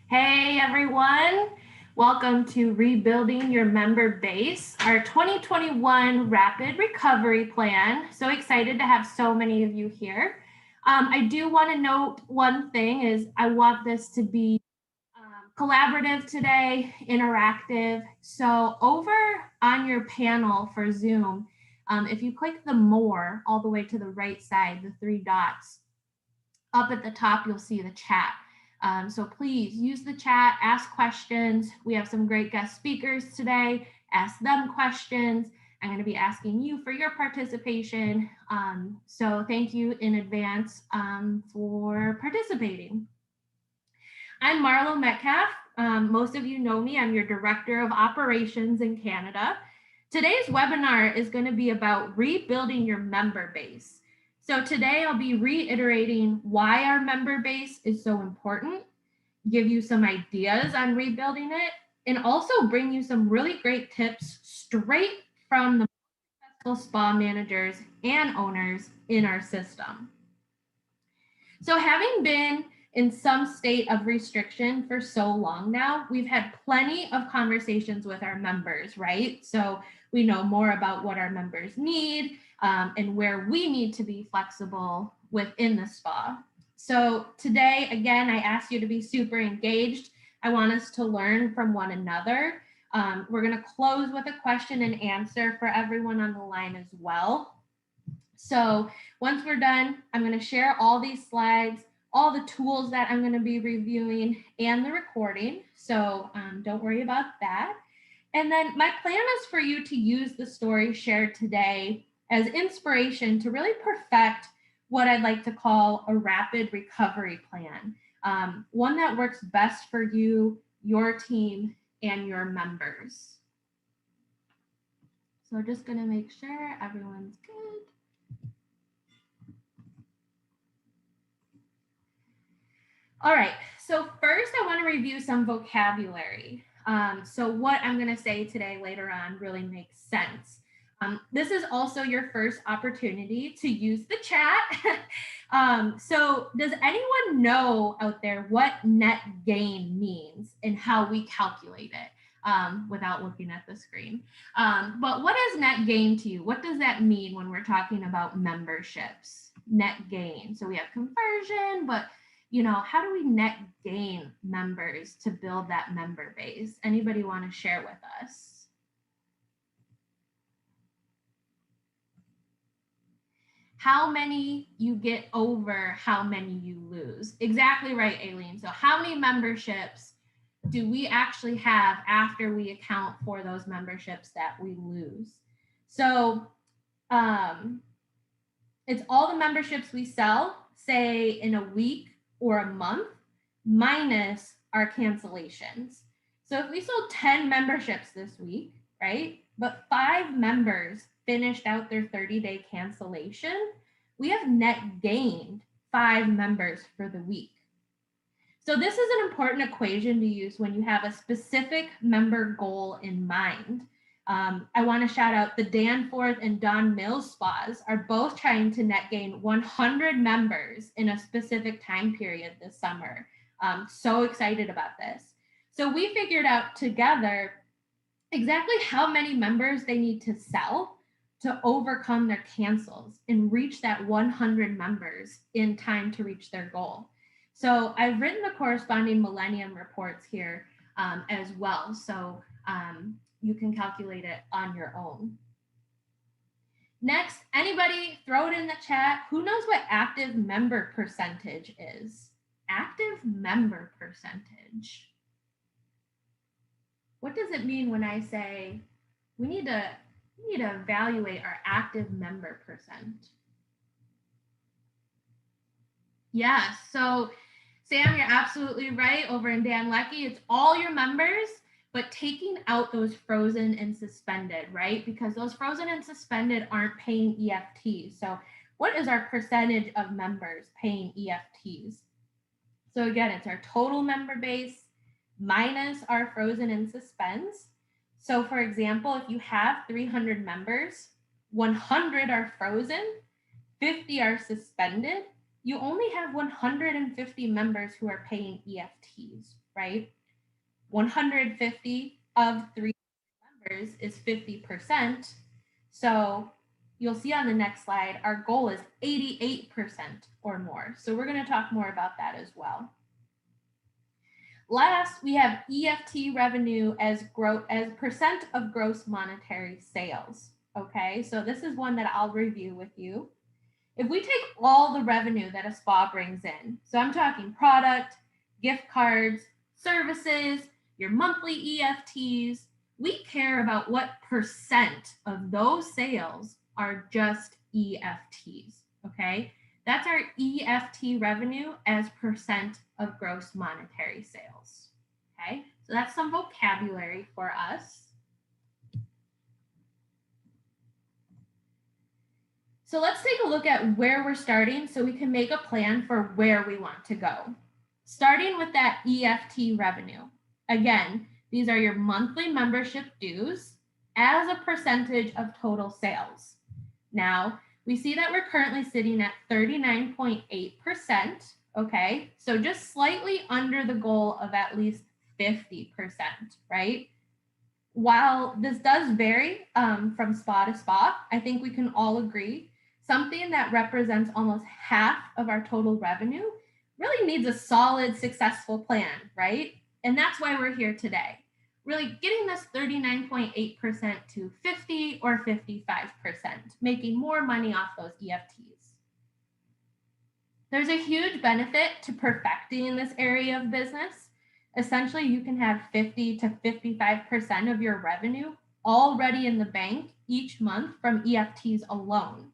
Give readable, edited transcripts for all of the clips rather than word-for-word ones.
Hey everyone, welcome to Rebuilding Your Member Base, our 2021 Rapid Recovery Plan. So excited to have so many of you here. I do want to note one thing is I want this to be collaborative today, interactive. So over on your panel for Zoom, if you click the more all the way to the right side, the three dots, up at the top, you'll see the chat. So please use the chat, ask questions. We have some great guest speakers today. Ask them questions. I'm going to be asking you for your participation. So thank you in advance for participating. I'm Marlo Metcalf. Most of you know me. I'm your Director of Operations in Canada. Today's webinar is going to be about rebuilding your member base. So today I'll be reiterating why our member base is so important, give you some ideas on rebuilding it, and also bring you some really great tips straight from the successful spa managers and owners in our system. So having been in some state of restriction for so long now, we've had plenty of conversations with our members, right? So we know more about what our members need and where we need to be flexible within the spa. So today, again, I ask you to be super engaged. I want us to learn from one another. We're going to close with a question and answer for everyone on the line as well. So once we're done, I'm going to share all these slides, all the tools that I'm going to be reviewing, and the recording. So don't worry about that. And then my plan is for you to use the story shared today as inspiration to really perfect what I'd like to call a rapid recovery plan, one that works best for you, your team, and your members. So just going to make sure everyone's good. All right, so first I want to review some vocabulary. So what I'm going to say today later on really makes sense. This is also your first opportunity to use the chat. So does anyone know out there what net gain means and how we calculate it without looking at the screen? But what is net gain to you? What does that mean when we're talking about memberships? Net gain. So we have conversion, but how do we net gain members to build that member base? Anybody want to share with us? How many you get over, how many you lose? Exactly right, Aileen. So how many memberships do we actually have after we account for those memberships that we lose? So it's all the memberships we sell, say in a week or a month, minus our cancellations. So if we sold 10 memberships this week, right, but 5 members finished out their 30-day cancellation, we have net gained 5 members for the week. So this is an important equation to use when you have a specific member goal in mind. I want to shout out the Danforth and Don Mills spas are both trying to net gain 100 members in a specific time period this summer. So excited about this. So we figured out together exactly how many members they need to sell to overcome their cancels and reach that 100 members in time to reach their goal. So I've written the corresponding Millennium reports here as well. So you can calculate it on your own. Next, anybody throw it in the chat. Who knows what active member percentage is? Active member percentage. What does it mean when I say we need to evaluate our active member percent? Yeah, so Sam, you're absolutely right. Over in Dan Leckie, it's all your members, but taking out those frozen and suspended, right? Because those frozen and suspended aren't paying EFTs. So what is our percentage of members paying EFTs? So again, it's our total member base minus our frozen and suspense. So for example, if you have 300 members, 100 are frozen, 50 are suspended, you only have 150 members who are paying EFTs, right? 150 of 3 members is 50%. So you'll see on the next slide, our goal is 88% or more. So we're going to talk more about that as well. Last, we have EFT revenue as percent of gross monetary sales. Okay, so this is one that I'll review with you. If we take all the revenue that a spa brings in, so I'm talking product, gift cards, services, your monthly EFTs, we care about what percent of those sales are just EFTs, okay? That's our EFT revenue as percent of gross monetary sales, okay? So that's some vocabulary for us. So let's take a look at where we're starting so we can make a plan for where we want to go. Starting with that EFT revenue. Again, these are your monthly membership dues as a percentage of total sales. Now, we see that we're currently sitting at 39.8%, okay? So just slightly under the goal of at least 50%, right? While this does vary from spa to spa, I think we can all agree something that represents almost half of our total revenue really needs a solid, successful plan, right? And that's why we're here today. Really getting this 39.8% to 50 or 55%, making more money off those EFTs. There's a huge benefit to perfecting this area of business. Essentially, you can have 50 to 55% of your revenue already in the bank each month from EFTs alone.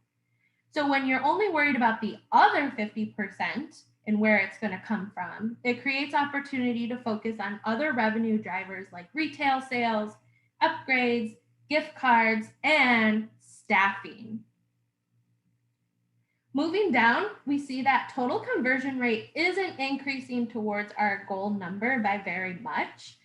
So when you're only worried about the other 50% and where it's going to come from, it creates opportunity to focus on other revenue drivers like retail sales, upgrades, gift cards, and staffing. Moving down, we see that total conversion rate isn't increasing towards our goal number by very much.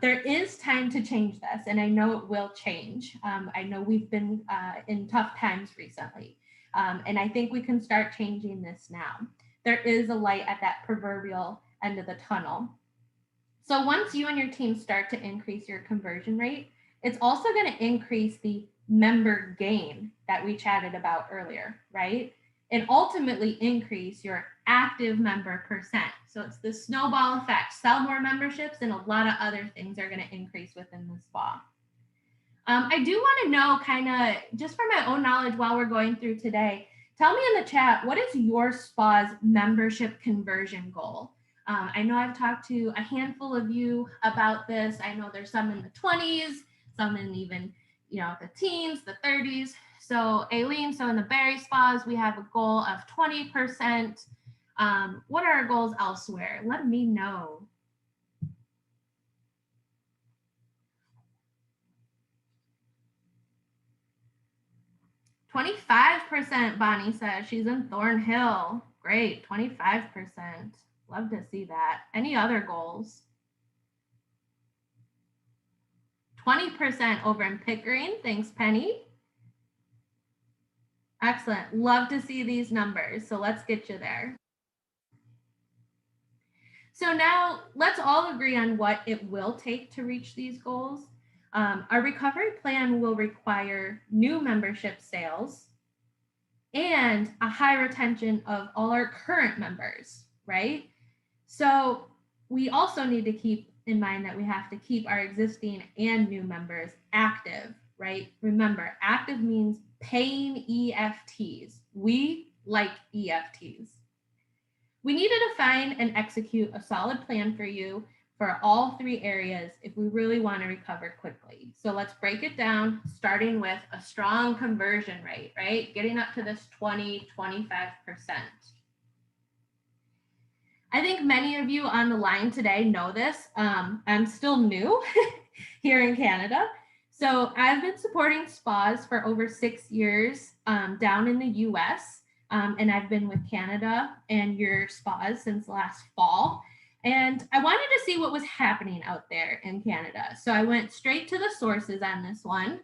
There is time to change this, and I know it will change. I know we've been in tough times recently, and I think we can start changing this now. There is a light at that proverbial end of the tunnel. So once you and your team start to increase your conversion rate, it's also going to increase the member gain that we chatted about earlier, right? And ultimately increase your active member percent. So it's the snowball effect. Sell more memberships and a lot of other things are going to increase within the spa. I do want to know, kind of just for my own knowledge while we're going through today, tell me in the chat, what is your spa's membership conversion goal? I know I've talked to a handful of you about this. I know there's some in the 20s, some in even, the teens, the 30s. So Aileen, so in the Berry spas, we have a goal of 20%. What are our goals elsewhere? Let me know. %. Bonnie says she's in Thornhill. Great, 25%. Love to see that. Any other goals? 20% over in Pickering. Thanks, Penny. Excellent. Love to see these numbers. So let's get you there. So now let's all agree on what it will take to reach these goals. Our recovery plan will require new membership sales and a high retention of all our current members, right? So we also need to keep in mind that we have to keep our existing and new members active, right? Remember, active means paying EFTs. We like EFTs. We need to define and execute a solid plan for you for all 3 areas if we really want to recover quickly. So let's break it down, starting with a strong conversion rate, right? Getting up to this 20, 25%. I think many of you on the line today know this. I'm still new here in Canada. So I've been supporting spas for over 6 years down in the US. And I've been with Canada and your spas since last fall. And I wanted to see what was happening out there in Canada. So I went straight to the sources on this one,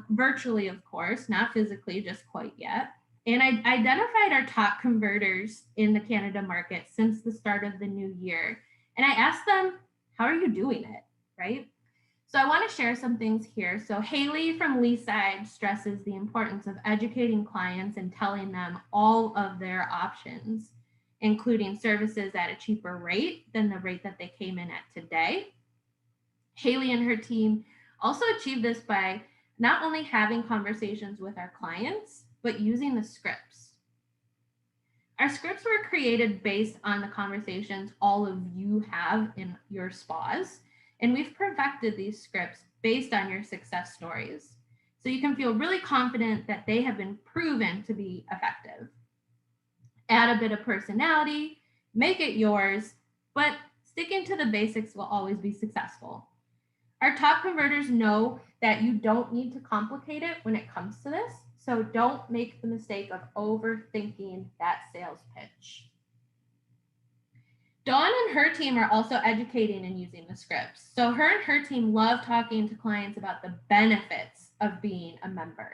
virtually, of course, not physically, just quite yet. And I identified our top converters in the Canada market since the start of the new year. And I asked them, how are you doing it, right? So I want to share some things here. So Haley from Leaside stresses the importance of educating clients and telling them all of their options, including services at a cheaper rate than the rate that they came in at today. Haley and her team also achieved this by not only having conversations with our clients, but using the scripts. Our scripts were created based on the conversations all of you have in your spas, and we've perfected these scripts based on your success stories. So you can feel really confident that they have been proven to be effective. Add a bit of personality, make it yours, but sticking to the basics will always be successful. Our top converters know that you don't need to complicate it when it comes to this, so don't make the mistake of overthinking that sales pitch. Dawn and her team are also educating and using the scripts. So her and her team love talking to clients about the benefits of being a member.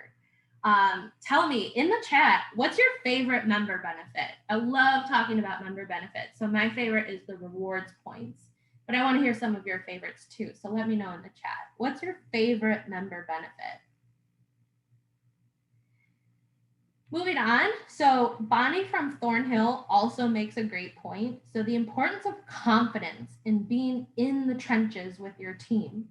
Tell me in the chat, what's your favorite member benefit? I love talking about member benefits. So my favorite is the rewards points, but I want to hear some of your favorites too. So let me know in the chat. What's your favorite member benefit? Moving on, so Bonnie from Thornhill also makes a great point. So the importance of confidence in being in the trenches with your team.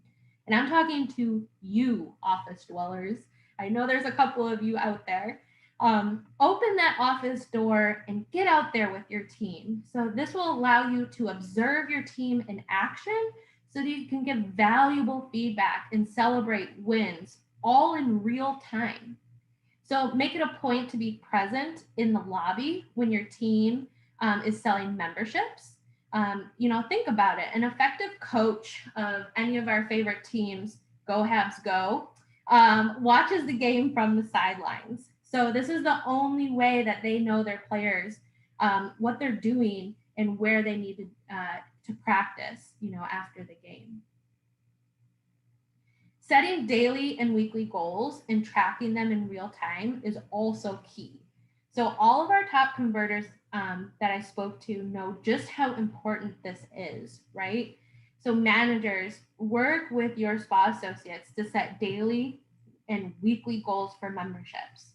And I'm talking to you, office dwellers. I know there's a couple of you out there. Open that office door and get out there with your team. So this will allow you to observe your team in action so that you can give valuable feedback and celebrate wins all in real time. So make it a point to be present in the lobby when your team is selling memberships. Think about it. An effective coach of any of our favorite teams, Go Habs Go, watches the game from the sidelines. So this is the only way that they know their players, what they're doing and where they need to practice, after the game. Setting daily and weekly goals and tracking them in real time is also key. So all of our top converters that I spoke to know just how important this is, right? So managers, work with your spa associates to set daily and weekly goals for memberships.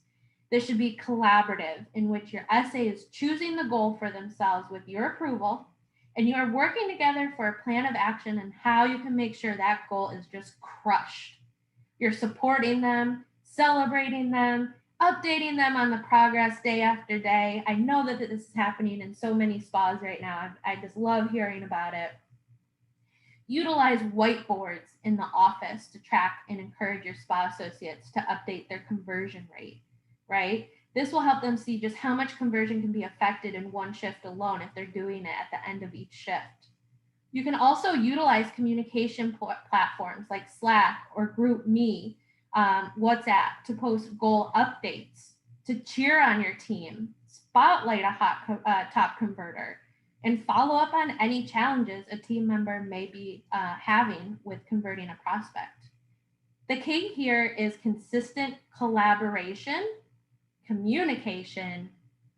This should be collaborative, in which your SA is choosing the goal for themselves with your approval, and you are working together for a plan of action and how you can make sure that goal is just crushed. You're supporting them, celebrating them, updating them on the progress day after day. I know that this is happening in so many spas right now. I just love hearing about it. Utilize whiteboards in the office to track and encourage your spa associates to update their conversion rate, right? This will help them see just how much conversion can be affected in one shift alone if they're doing it at the end of each shift. You can also utilize communication platforms like Slack or GroupMe, WhatsApp to post goal updates, to cheer on your team, spotlight a top converter, and follow up on any challenges a team member may be having with converting a prospect. The key here is consistent collaboration, communication,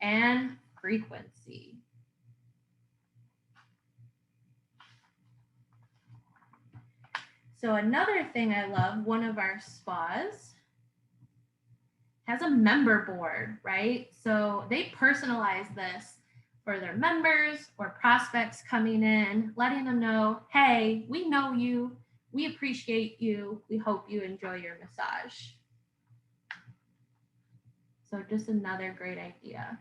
and frequency. So another thing I love, one of our spas has a member board, right? So they personalize this for their members or prospects coming in, letting them know, hey, we know you, we appreciate you, we hope you enjoy your massage. So just another great idea.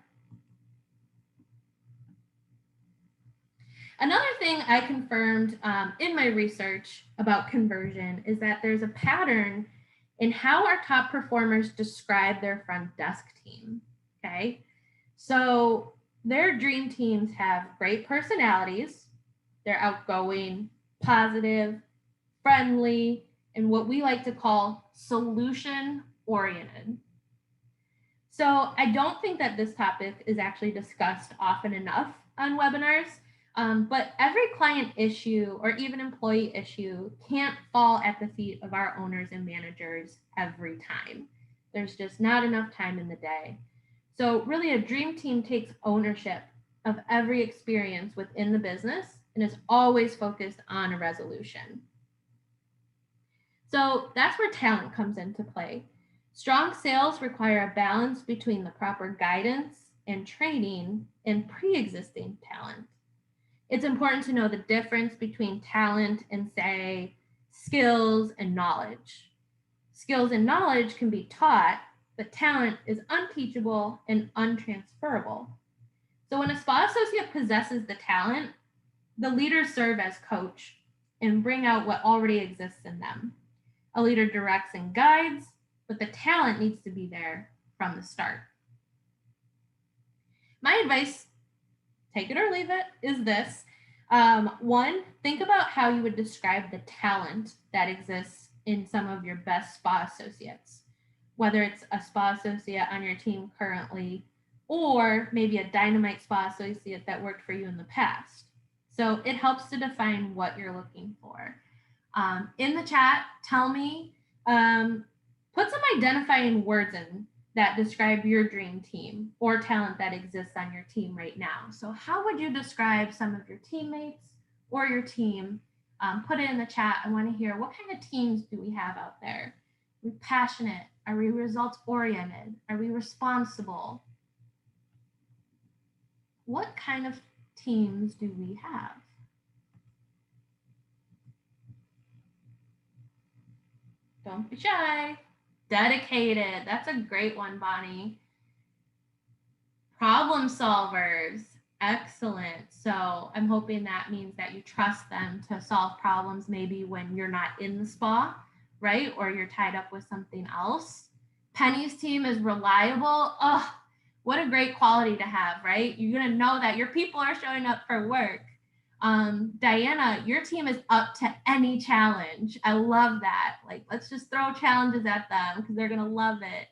Another thing I confirmed in my research about conversion is that there's a pattern in how our top performers describe their front desk team, okay? So their dream teams have great personalities, they're outgoing, positive, friendly, and what we like to call solution-oriented. So I don't think that this topic is actually discussed often enough on webinars, but every client issue or even employee issue can't fall at the feet of our owners and managers every time. There's just not enough time in the day. So really a dream team takes ownership of every experience within the business and is always focused on a resolution. So that's where talent comes into play. Strong sales require a balance between the proper guidance and training and pre-existing talent. It's important to know the difference between talent and, say, skills and knowledge. Skills and knowledge can be taught, but talent is unteachable and untransferable. So when a spa associate possesses the talent, the leaders serve as coach and bring out what already exists in them. A leader directs and guides, but the talent needs to be there from the start. My advice, take it or leave it, is this. One, think about how you would describe the talent that exists in some of your best spa associates, whether it's a spa associate on your team currently, or maybe a dynamite spa associate that worked for you in the past. So it helps to define what you're looking for. In the chat, tell me, put some identifying words in that describe your dream team or talent that exists on your team right now. So how would you describe some of your teammates or your team? Put it in the chat. I want to hear, what kind of teams do we have out there? Are we passionate? Are we results oriented? Are we responsible? What kind of teams do we have? Don't be shy. Dedicated. That's a great one, Bonnie. Problem solvers. Excellent. So I'm hoping that means that you trust them to solve problems maybe when you're not in the spa, right? Or you're tied up with something else. Penny's team is reliable. Oh, what a great quality to have, right? You're going to know that your people are showing up for work. Diana, your team is up to any challenge. I love that. Like, let's just throw challenges at them because they're going to love it.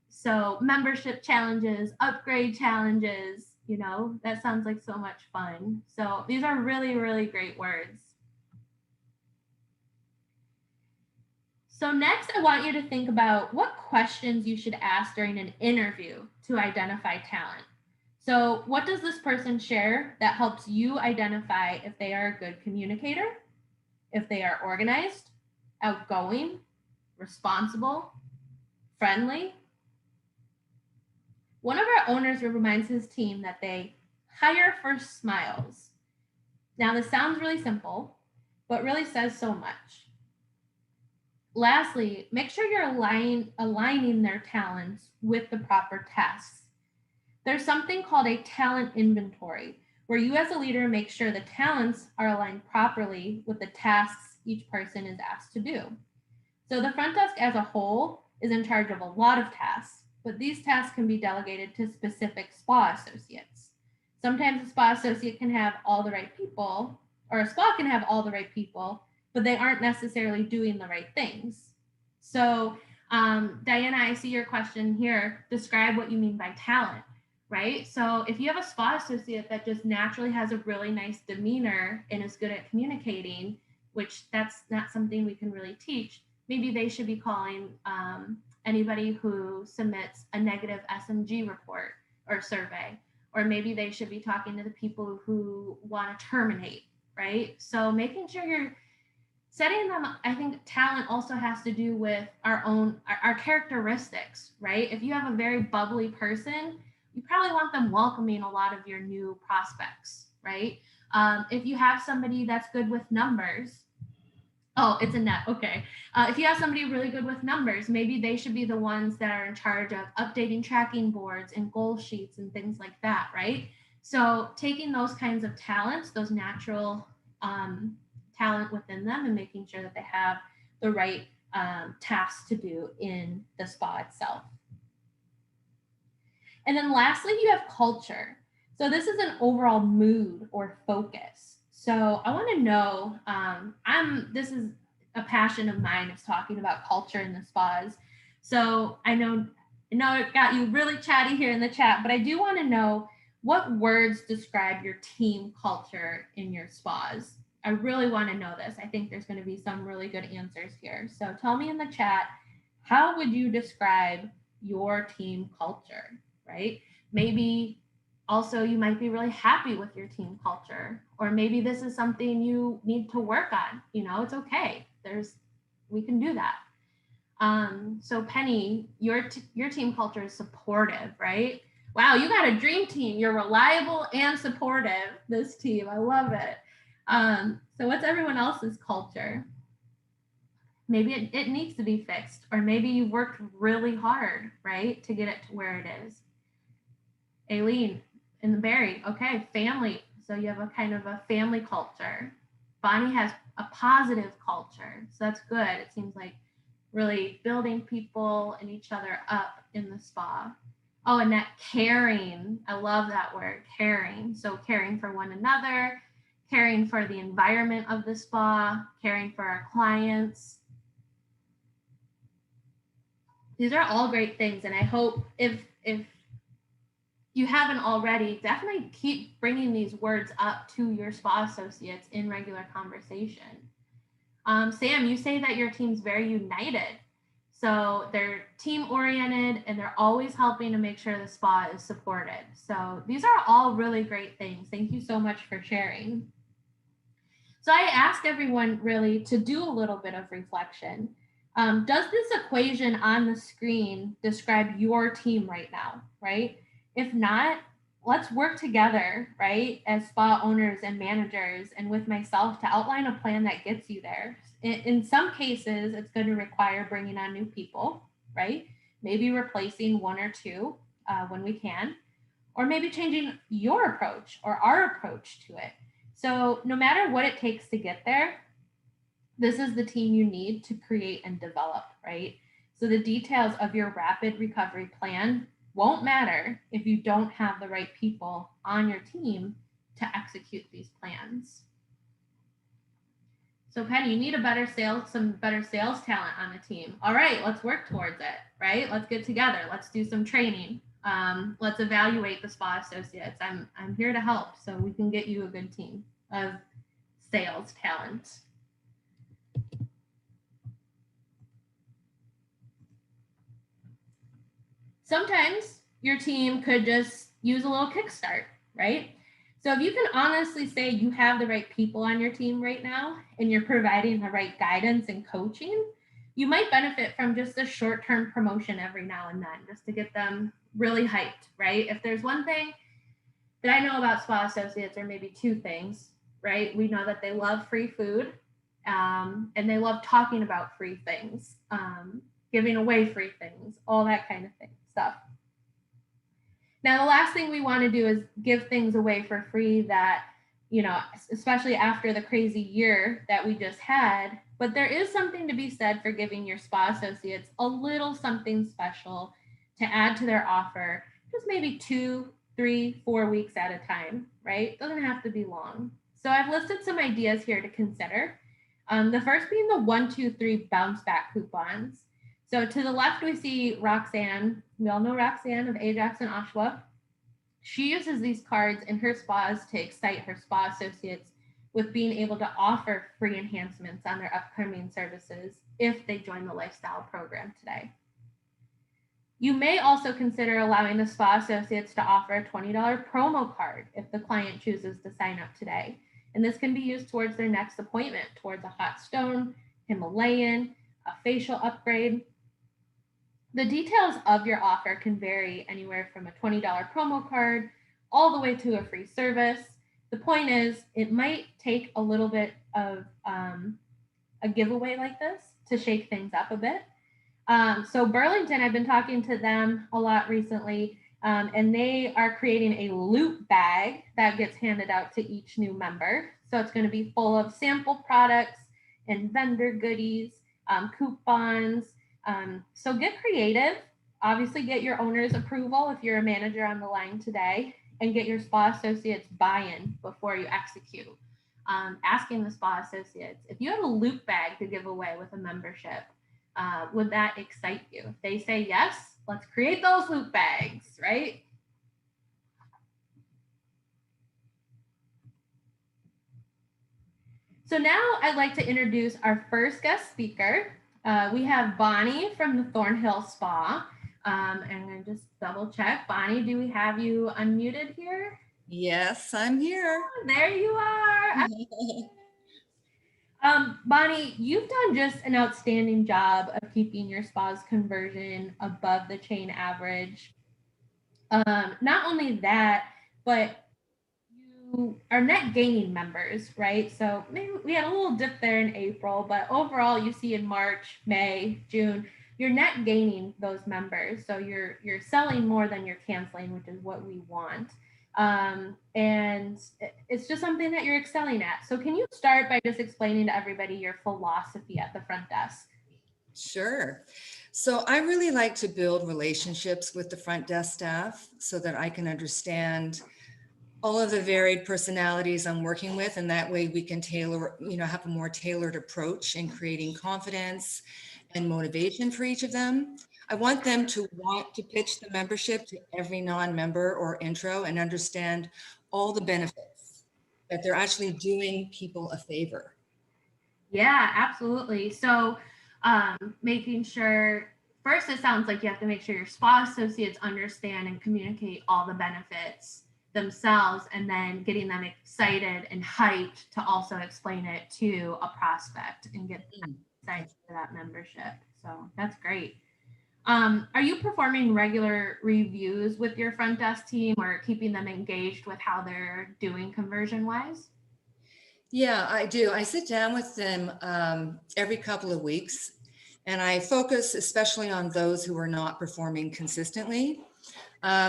So membership challenges, upgrade challenges, you know, that sounds like so much fun. So these are really, really great words. So next, I want you to think about what questions you should ask during an interview to identify talent. So what does this person share that helps you identify if they are a good communicator, if they are organized, outgoing, responsible, friendly? One of our owners reminds his team that they hire for smiles. Now, this sounds really simple, but really says so much. Lastly, make sure you're aligning their talents with the proper tasks. There's something called a talent inventory, where you as a leader make sure the talents are aligned properly with the tasks each person is asked to do. So the front desk as a whole is in charge of a lot of tasks, but these tasks can be delegated to specific spa associates. Sometimes a spa associate can have all the right people, or a spa can have all the right people, but they aren't necessarily doing the right things. So Diana, I see your question here. Describe what you mean by talent, right? So if you have a spa associate that just naturally has a really nice demeanor and is good at communicating, which that's not something we can really teach, maybe they should be calling anybody who submits a negative SMG report or survey, or maybe they should be talking to the people who want to terminate, right? So making sure you're setting them, I think talent also has to do with our characteristics, right? If you have a very bubbly person, you probably want them welcoming a lot of your new prospects, right? If you have somebody that's good with numbers, oh, it's a net, okay. If you have somebody really good with numbers, maybe they should be the ones that are in charge of updating tracking boards and goal sheets and things like that, right? So taking those kinds of talents, those natural talent within them, and making sure that they have the right tasks to do in the spa itself. And then lastly, you have culture. So this is an overall mood or focus. So I want to know, this is a passion of mine, is talking about culture in the spas. So I know it got you really chatty here in the chat, but I do want to know what words describe your team culture in your spas. I really want to know this. I think there's going to be some really good answers here. So tell me in the chat, how would you describe your team culture, right? Maybe also you might be really happy with your team culture, or maybe this is something you need to work on. It's okay. We can do that. So Penny, your team culture is supportive, right? Wow, you got a dream team. You're reliable and supportive. This team, I love it. So what's everyone else's culture? Maybe it needs to be fixed, or maybe you worked really hard, right, to get it to where it is. Aileen and Barry, okay, family. So you have a kind of a family culture. Bonnie has a positive culture, so that's good. It seems like really building people and each other up in the spa. Oh, and that caring. I love that word, caring. So caring for one another, caring for the environment of the spa, caring for our clients. These are all great things, and I hope if you haven't already, definitely keep bringing these words up to your spa associates in regular conversation. Sam, you say that your team's very united. So they're team oriented and they're always helping to make sure the spa is supported. So these are all really great things. Thank you so much for sharing. So I ask everyone really to do a little bit of reflection. Does this equation on the screen describe your team right now, right? If not, let's work together, right, as spa owners and managers and with myself to outline a plan that gets you there. In some cases, it's going to require bringing on new people, right? Maybe replacing one or two when we can, or maybe changing your approach or our approach to it. So no matter what it takes to get there, this is the team you need to create and develop, right? So the details of your rapid recovery plan won't matter if you don't have the right people on your team to execute these plans. So Penny, you need some better sales talent on the team. All right, let's work towards it, right? Let's get together. Let's do some training. Let's evaluate the spa associates. I'm here to help, so we can get you a good team of sales talent. Sometimes your team could just use a little kickstart, right? So if you can honestly say you have the right people on your team right now and you're providing the right guidance and coaching, you might benefit from just a short-term promotion every now and then just to get them really hyped, right? If there's one thing that I know about spa associates, or maybe two things, right? We know that they love free food and they love talking about free things, giving away free things, all that kind of stuff. Now, the last thing we want to do is give things away for free that, especially after the crazy year that we just had. But there is something to be said for giving your spa associates a little something special to add to their offer, just maybe 2, 3, 4 weeks at a time, right? It doesn't have to be long. So I've listed some ideas here to consider. The first being the 1, 2, 3 bounce back coupons. So to the left, we see Roxanne. We all know Roxanne of Ajax and Oshawa. She uses these cards in her spas to excite her spa associates with being able to offer free enhancements on their upcoming services if they join the lifestyle program today. You may also consider allowing the spa associates to offer a $20 promo card if the client chooses to sign up today. And this can be used towards their next appointment, towards a hot stone, Himalayan, a facial upgrade. The details of your offer can vary anywhere from a $20 promo card all the way to a free service. The point is, it might take a little bit of a giveaway like this to shake things up a bit. So Burlington, I've been talking to them a lot recently, and they are creating a loot bag that gets handed out to each new member. So it's going to be full of sample products and vendor goodies, coupons. So get creative. Obviously, get your owner's approval if you're a manager on the line today, and get your spa associates buy-in before you execute. Asking the spa associates, if you have a loot bag to give away with a membership, would that excite you? If they say yes, let's create those loot bags, right? So now I'd like to introduce our first guest speaker. We have Bonnie from the Thornhill Spa. And I'm going to just double check. Bonnie, do we have you unmuted here? Yes, I'm here. Oh, there you are. Bonnie, you've done just an outstanding job of keeping your spa's conversion above the chain average. Not only that, but you are net gaining members, right? So maybe we had a little dip there in April, but overall you see in March, May, June, you're net gaining those members. So you're selling more than you're canceling, which is what we want. And it's just something that you're excelling at. So can you start by just explaining to everybody your philosophy at the front desk? Sure. So I really like to build relationships with the front desk staff so that I can understand all of the varied personalities I'm working with. And that way we can have a more tailored approach in creating confidence and motivation for each of them. I want them to want to pitch the membership to every non-member or intro and understand all the benefits, that they're actually doing people a favor. Yeah, absolutely. So, making sure first, it sounds like you have to make sure your spa associates understand and communicate all the benefits themselves, and then getting them excited and hyped to also explain it to a prospect and get excited for that membership. So, that's great. Are you performing regular reviews with your front desk team or keeping them engaged with how they're doing conversion wise? Yeah, I do. I sit down with them every couple of weeks, and I focus especially on those who are not performing consistently.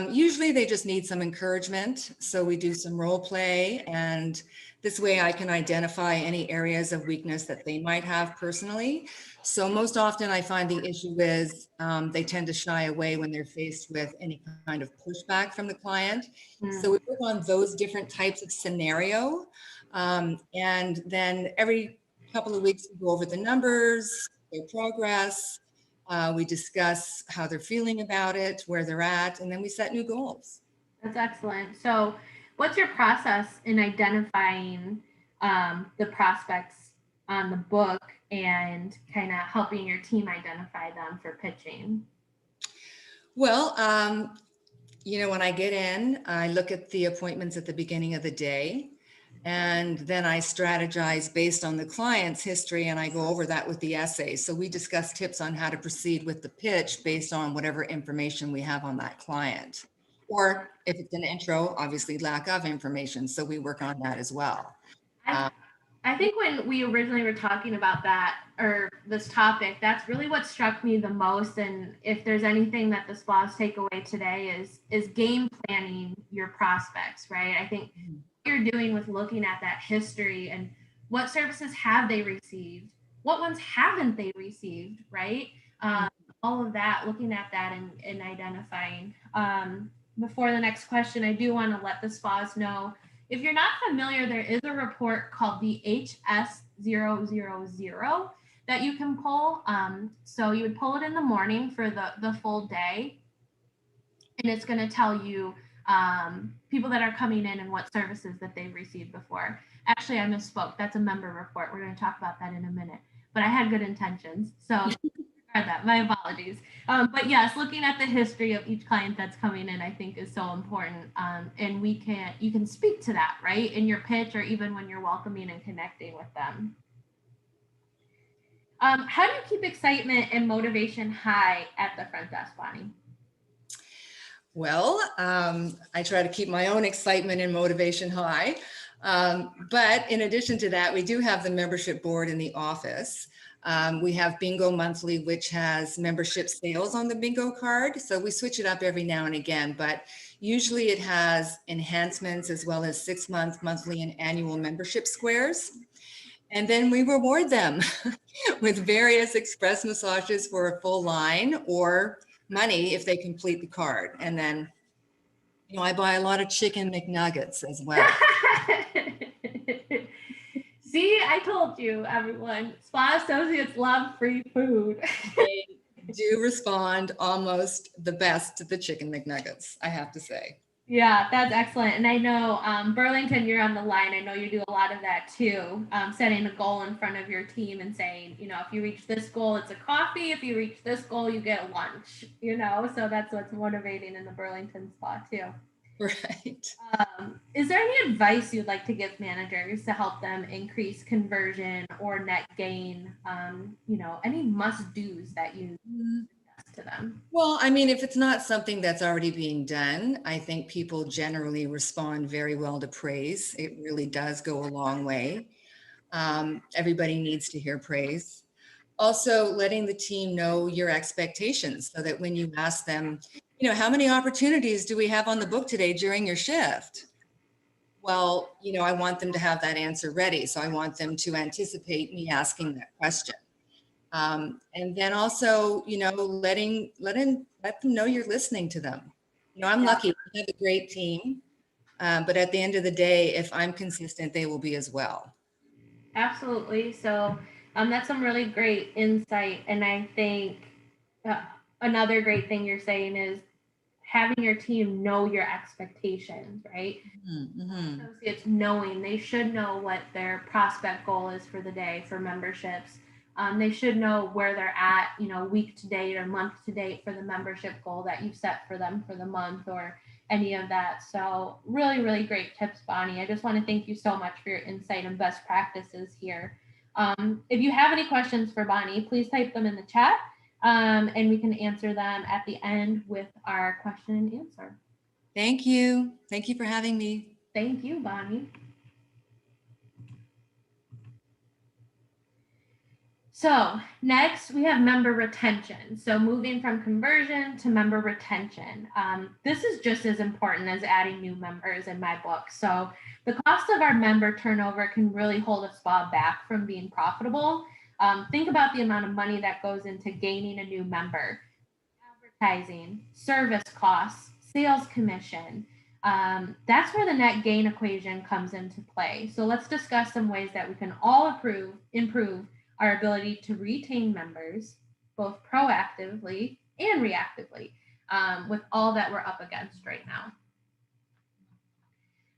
Usually they just need some encouragement. So we do some role play, and this way I can identify any areas of weakness that they might have personally. So most often I find the issue is they tend to shy away when they're faced with any kind of pushback from the client. So we work on those different types of scenario. And then every couple of weeks we go over the numbers, their progress, we discuss how they're feeling about it, where they're at, and then we set new goals. That's excellent. So, what's your process in identifying the prospects on the book and kind of helping your team identify them for pitching? Well, when I get in, I look at the appointments at the beginning of the day, and then I strategize based on the client's history, and I go over that with the essay. So we discuss tips on how to proceed with the pitch based on whatever information we have on that client. Or if it's an intro, obviously lack of information. So we work on that as well. I, I think when we originally were talking about that or this topic, that's really what struck me the most. And if there's anything that the spas take away today is game planning your prospects, right? I think what you're doing with looking at that history and what services have they received, what ones haven't they received, right? All of that, looking at that and identifying. Before the next question, I do want to let the spas know if you're not familiar, there is a report called the HS000 that you can pull. So you would pull it in the morning for the full day, and it's going to tell you people that are coming in and what services that they've received before. Actually, I misspoke. That's a member report. We're going to talk about that in a minute. But I had good intentions. So that. My apologies. But yes, looking at the history of each client that's coming in, I think is so important. And you can speak to that, right, in your pitch or even when you're welcoming and connecting with them. How do you keep excitement and motivation high at the front desk, Bonnie? Well, I try to keep my own excitement and motivation high. But in addition to that, we do have the membership board in the office. We have Bingo Monthly, which has membership sales on the bingo card. So we switch it up every now and again, but usually it has enhancements as well as 6-month, monthly, and annual membership squares. And then we reward them with various express massages for a full line or money if they complete the card. And then, I buy a lot of chicken McNuggets as well. See, I told you, everyone. Spa associates love free food. They do respond almost the best to the chicken McNuggets, I have to say. Yeah, that's excellent. And I know, Burlington, you're on the line. I know you do a lot of that too, setting a goal in front of your team and saying, if you reach this goal, it's a coffee. If you reach this goal, you get a lunch. So that's what's motivating in the Burlington spot too. Right. Is there any advice you'd like to give managers to help them increase conversion or net gain? Any must do's that you suggest to them? Well, I mean, if it's not something that's already being done, I think people generally respond very well to praise. It really does go a long way. Everybody needs to hear praise. Also, letting the team know your expectations so that when you ask them, how many opportunities do we have on the book today during your shift? Well, I want them to have that answer ready. So I want them to anticipate me asking that question. And then also, let them know you're listening to them. I'm Yeah. lucky. We have a great team. But at the end of the day, if I'm consistent, they will be as well. Absolutely. So that's some really great insight. And I think uh, another great thing you're saying is having your team know your expectations, right? Mm-hmm. Associates knowing they should know what their prospect goal is for the day for memberships. They should know where they're at, week to date or month to date for the membership goal that you've set for them for the month or any of that. So really, really great tips, Bonnie. I just want to thank you so much for your insight and best practices here. If you have any questions for Bonnie, please type them in the chat, and we can answer them at the end with our question and answer. Thank you. Thank you for having me. Thank you, Bonnie. So next we have member retention. So moving from conversion to member retention. This is just as important as adding new members in my book. So the cost of our member turnover can really hold a spa back from being profitable. Think about the amount of money that goes into gaining a new member: advertising, service costs, sales commission. That's where the net gain equation comes into play. So let's discuss some ways that we can all improve our ability to retain members, both proactively and reactively, with all that we're up against right now.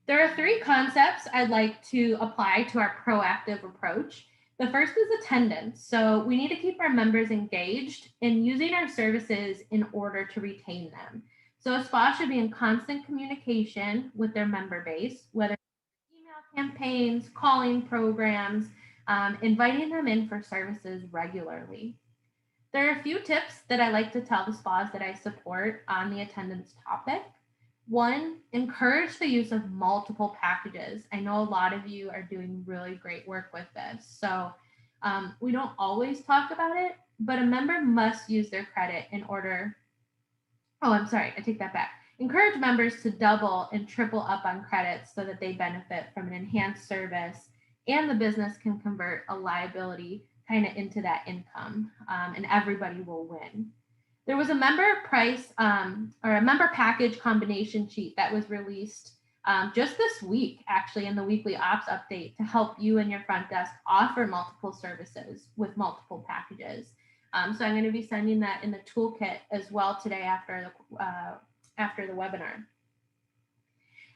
There are three concepts I'd like to apply to our proactive approach. The first is attendance. So we need to keep our members engaged in using our services in order to retain them. So a spa should be in constant communication with their member base, whether email campaigns, calling programs, inviting them in for services regularly. There are a few tips that I like to tell the spas that I support on the attendance topic. One, encourage the use of multiple packages. I know a lot of you are doing really great work with this. So we don't always talk about it, but a member must use their credit in order. Oh, I'm sorry, I take that back. Encourage members to double and triple up on credits so that they benefit from an enhanced service and the business can convert a liability kind of into that income, and everybody will win. There was a member price or a member package combination sheet that was released just this week, actually, in the weekly ops update to help you and your front desk offer multiple services with multiple packages. So I'm going to be sending that in the toolkit as well today after the webinar.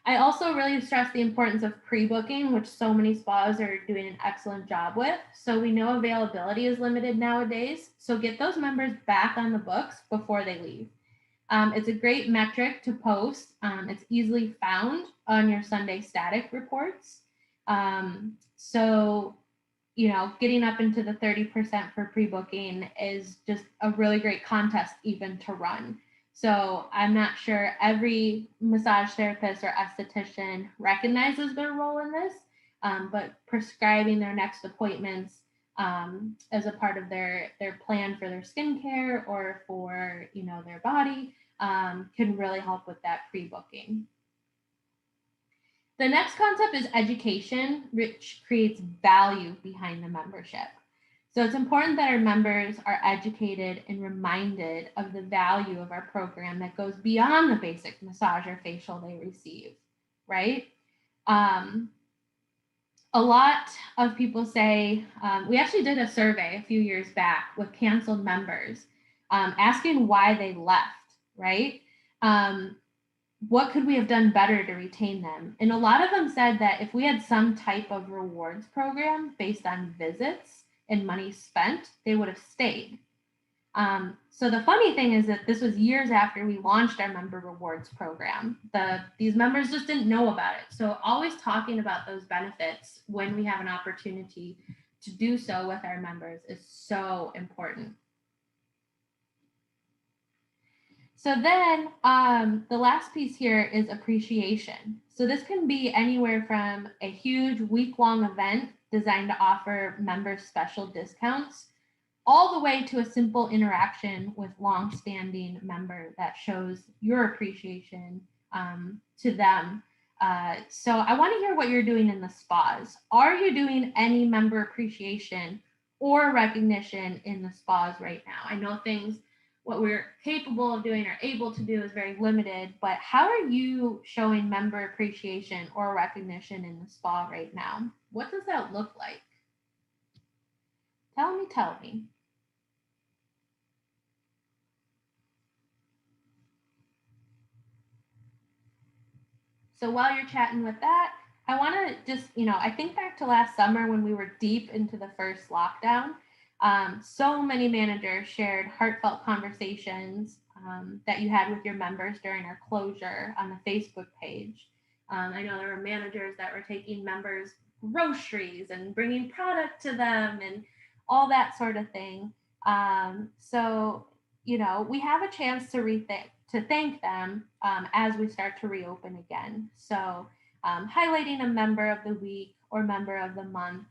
I also really stress the importance of pre-booking, which so many spas are doing an excellent job with. So we know availability is limited nowadays. So get those members back on the books before they leave. It's a great metric to post. It's easily found on your Sunday static reports. So getting up into the 30% for pre-booking is just a really great contest even to run. So I'm not sure every massage therapist or esthetician recognizes their role in this, but prescribing their next appointments as a part of their plan for their skincare or for their body can really help with that pre-booking. The next concept is education, which creates value behind the membership. So it's important that our members are educated and reminded of the value of our program that goes beyond the basic massage or facial they receive, right? A lot of people say, we actually did a survey a few years back with canceled members asking why they left, right? what could we have done better to retain them? And a lot of them said that if we had some type of rewards program based on visits and money spent, they would have stayed. So the funny thing is that this was years after we launched our member rewards program. These members just didn't know about it. So always talking about those benefits when we have an opportunity to do so with our members is so important. So then the last piece here is appreciation. So this can be anywhere from a huge week-long event designed to offer members special discounts, all the way to a simple interaction with long-standing member that shows your appreciation to them. So I want to hear what you're doing in the spas. Are you doing any member appreciation or recognition in the spas right now? I know what we're capable of doing or able to do is very limited, but how are you showing member appreciation or recognition in the spa right now? What does that look like? Tell me. So while you're chatting with that, I want to just, I think back to last summer when we were deep into the first lockdown. So many managers shared heartfelt conversations that you had with your members during our closure on the Facebook page. I know there were managers that were taking members groceries and bringing product to them and all that sort of thing. So, we have a chance to thank them as we start to reopen again. So highlighting a member of the week or member of the month,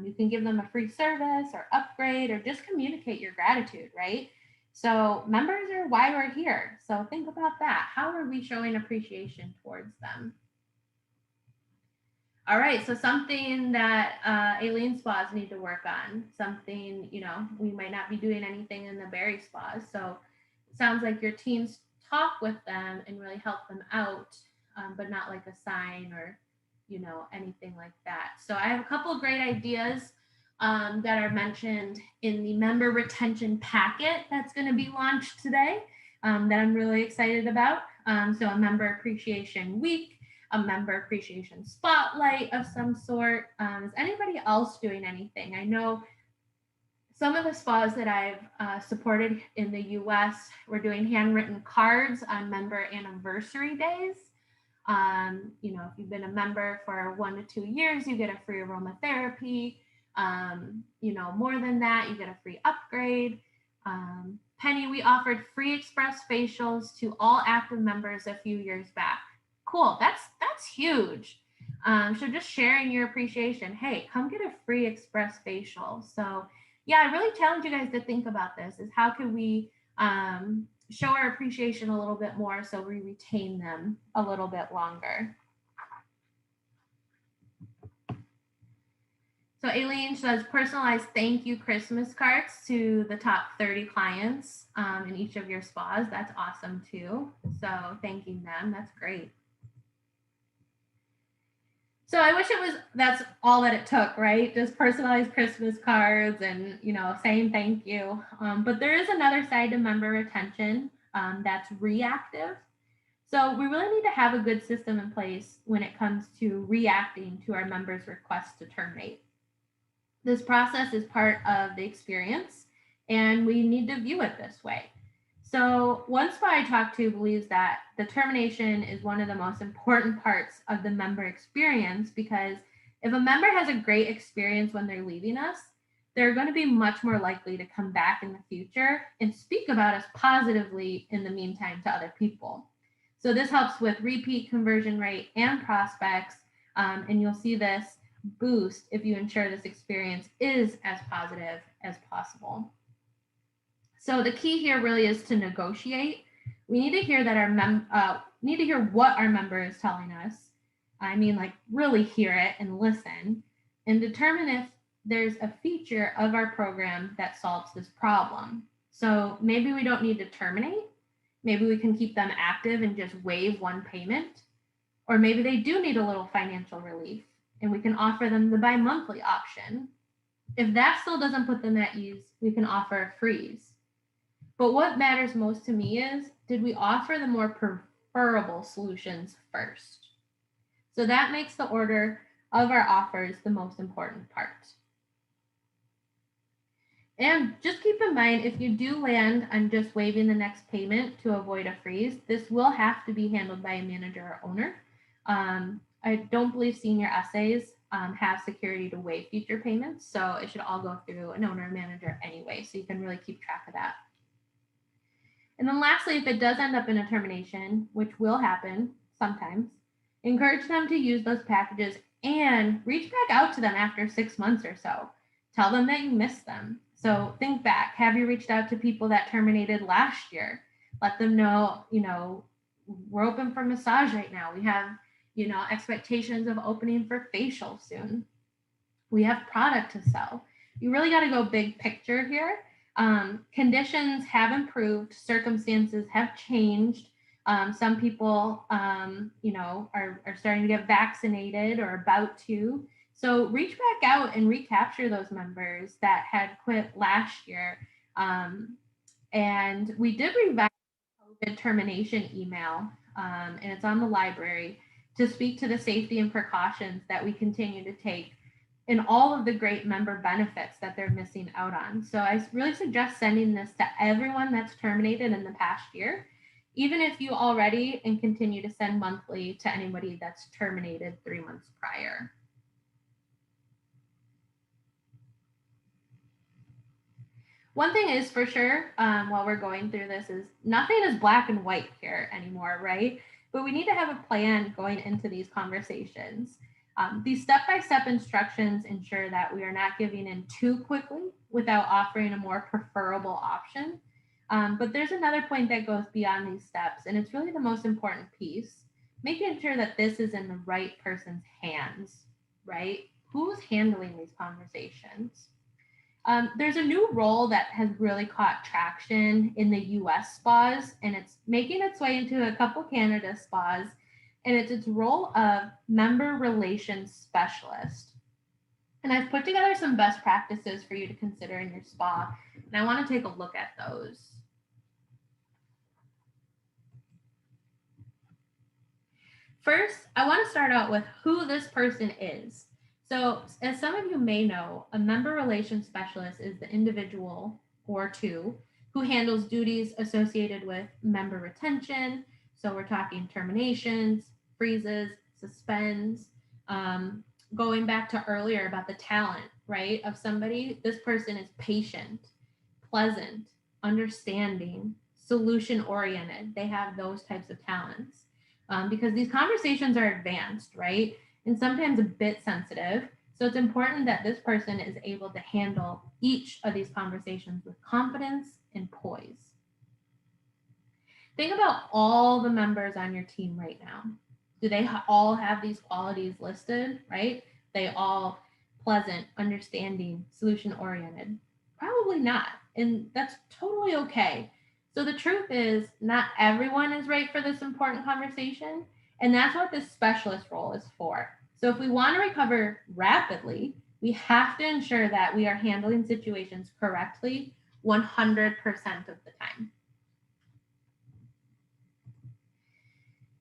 you can give them a free service or upgrade or just communicate your gratitude, right? So members are why we're here. So think about that. How are we showing appreciation towards them? All right, so something that Aileen spas need to work on, something, we might not be doing anything in the Berry spas. So it sounds like your teams talk with them and really help them out, but not like a sign or, anything like that. So I have a couple of great ideas that are mentioned in the member retention packet that's going to be launched today that I'm really excited about. So a member appreciation week, a member appreciation spotlight of some sort. Is anybody else doing anything? I know some of the spas that I've supported in the US, we're doing handwritten cards on member anniversary days. If you've been a member for 1 to 2 years, you get a free aromatherapy. More than that, you get a free upgrade. Penny, we offered free express facials to all active members a few years back. Cool. That's huge. So just sharing your appreciation. Hey, come get a free express facial. So yeah, I really challenge you guys to think about this is how can we show our appreciation a little bit more so we retain them a little bit longer. So Aileen says personalized thank you Christmas cards to the top 30 clients in each of your spas. That's awesome too. So thanking them, that's great. So I wish that's all that it took, right? Just personalized Christmas cards and, saying thank you. But there is another side to member retention that's reactive. So we really need to have a good system in place when it comes to reacting to our members' requests to terminate. This process is part of the experience, and we need to view it this way. So one spa I talked to believes that the termination is one of the most important parts of the member experience because if a member has a great experience when they're leaving us, they're going to be much more likely to come back in the future and speak about us positively in the meantime to other people. So this helps with repeat conversion rate and prospects, and you'll see this boost if you ensure this experience is as positive as possible. So the key here really is to negotiate. We need to hear that need to hear what our member is telling us. I mean, like really hear it and listen and determine if there's a feature of our program that solves this problem. So maybe we don't need to terminate. Maybe we can keep them active and just waive one payment. Or maybe they do need a little financial relief and we can offer them the bi-monthly option. If that still doesn't put them at ease, we can offer a freeze. But what matters most to me is, did we offer the more preferable solutions first. So that makes the order of our offers the most important part. And just keep in mind, if you do land on just waiving the next payment to avoid a freeze, this will have to be handled by a manager or owner. I don't believe senior essays have security to waive future payments, so it should all go through an owner or manager anyway, so you can really keep track of that. And then lastly, if it does end up in a termination, which will happen sometimes, encourage them to use those packages and reach back out to them after 6 months or so. Tell them that you miss them. So think back, have you reached out to people that terminated last year? Let them know, we're open for massage right now. We have, expectations of opening for facial soon. We have product to sell. You really got to go big picture here. Conditions have improved, circumstances have changed. Some people, are starting to get vaccinated or about to. So reach back out and recapture those members that had quit last year. And we did revise the COVID termination email, and it's on the library to speak to the safety and precautions that we continue to take and all of the great member benefits that they're missing out on. So I really suggest sending this to everyone that's terminated in the past year, even if you already and continue to send monthly to anybody that's terminated 3 months prior. One thing is for sure, while we're going through this, is nothing is black and white here anymore, right? But we need to have a plan going into these conversations. These step-by-step instructions ensure that we are not giving in too quickly without offering a more preferable option. But there's another point that goes beyond these steps, and it's really the most important piece, making sure that this is in the right person's hands, right? Who's handling these conversations? There's a new role that has really caught traction in the US spas, and it's making its way into a couple Canada spas, and it's its role of member relations specialist. And I've put together some best practices for you to consider in your spa, and I want to take a look at those. First, I want to start out with who this person is. So, as some of you may know, a member relations specialist is the individual or two who handles duties associated with member retention. So, we're talking terminations, freezes, suspends. Going back to earlier about the talent, right, of somebody, this person is patient, pleasant, understanding, solution oriented. They have those types of talents because these conversations are advanced, right? And sometimes a bit sensitive. So it's important that this person is able to handle each of these conversations with confidence and poise. Think about all the members on your team right now. Do they all have these qualities listed, right? They all pleasant, understanding, solution oriented? Probably not. And that's totally okay. So the truth is, not everyone is right for this important conversation. And that's what this specialist role is for. So if we want to recover rapidly, we have to ensure that we are handling situations correctly 100% of the time.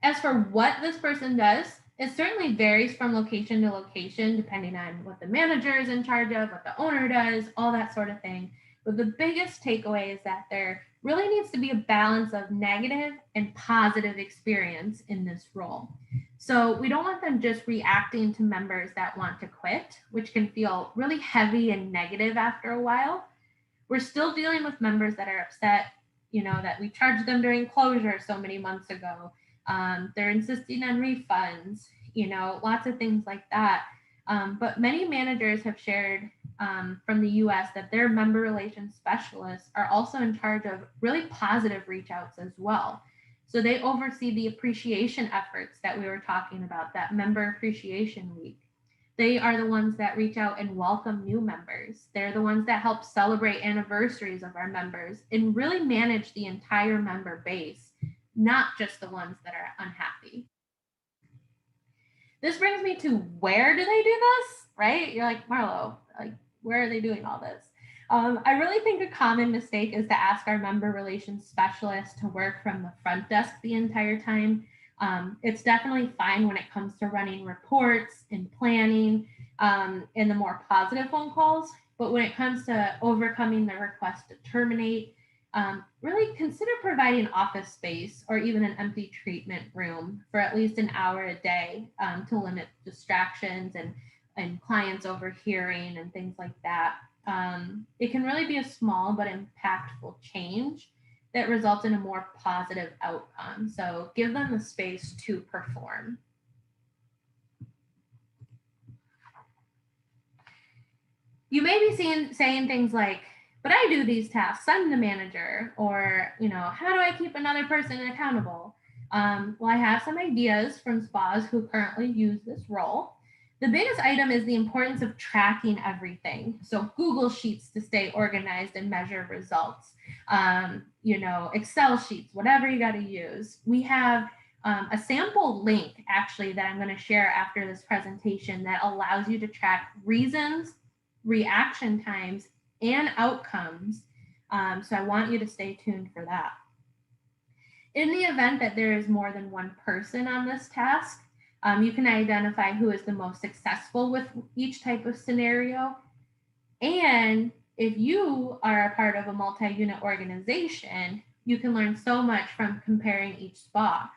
As for what this person does, it certainly varies from location to location, depending on what the manager is in charge of, what the owner does, all that sort of thing. But the biggest takeaway is that there really needs to be a balance of negative and positive experience in this role. So we don't want them just reacting to members that want to quit, which can feel really heavy and negative after a while. We're still dealing with members that are upset, that we charged them during closure so many months ago. They're insisting on refunds, lots of things like that. But many managers have shared from the US that their member relations specialists are also in charge of really positive reach outs as well. So they oversee the appreciation efforts that we were talking about, that member appreciation week. They are the ones that reach out and welcome new members. They're the ones that help celebrate anniversaries of our members and really manage the entire member base, not just the ones that are unhappy. This brings me to, where do they do this, right? You're like, Marlo, like, where are they doing all this? I really think a common mistake is to ask our member relations specialist to work from the front desk the entire time. It's definitely fine when it comes to running reports and planning and the more positive phone calls. But when it comes to overcoming the request to terminate, really consider providing office space or even an empty treatment room for at least an hour a day to limit distractions and clients overhearing and things like that. It can really be a small but impactful change that results in a more positive outcome. So give them the space to perform. You may be saying things like, but I do these tasks, I'm the manager, or, how do I keep another person accountable? Well, I have some ideas from spas who currently use this role. The biggest item is the importance of tracking everything. So Google Sheets to stay organized and measure results, Excel sheets, whatever you got to use. We have a sample link actually that I'm going to share after this presentation that allows you to track reasons, reaction times, and outcomes. So I want you to stay tuned for that. In the event that there is more than one person on this task, you can identify who is the most successful with each type of scenario. And if you are a part of a multi-unit organization, you can learn so much from comparing each spa.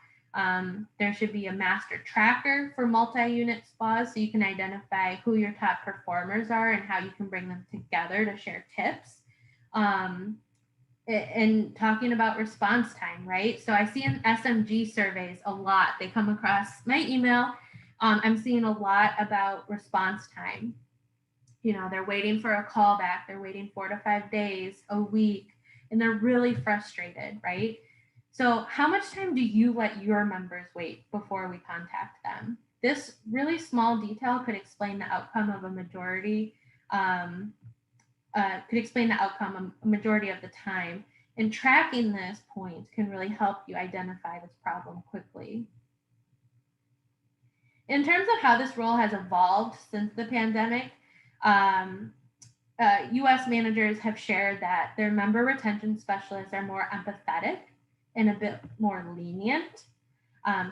There should be a master tracker for multi-unit spas so you can identify who your top performers are and how you can bring them together to share tips. And talking about response time, right? So I see in SMG surveys a lot. They come across my email. I'm seeing a lot about response time. They're waiting for a callback. They're waiting 4 to 5 days, a week, and they're really frustrated, right? So how much time do you let your members wait before we contact them? This really small detail could explain the outcome of a majority of the time. And tracking this point can really help you identify this problem quickly. In terms of how this role has evolved since the pandemic, US managers have shared that their member retention specialists are more empathetic and a bit more lenient.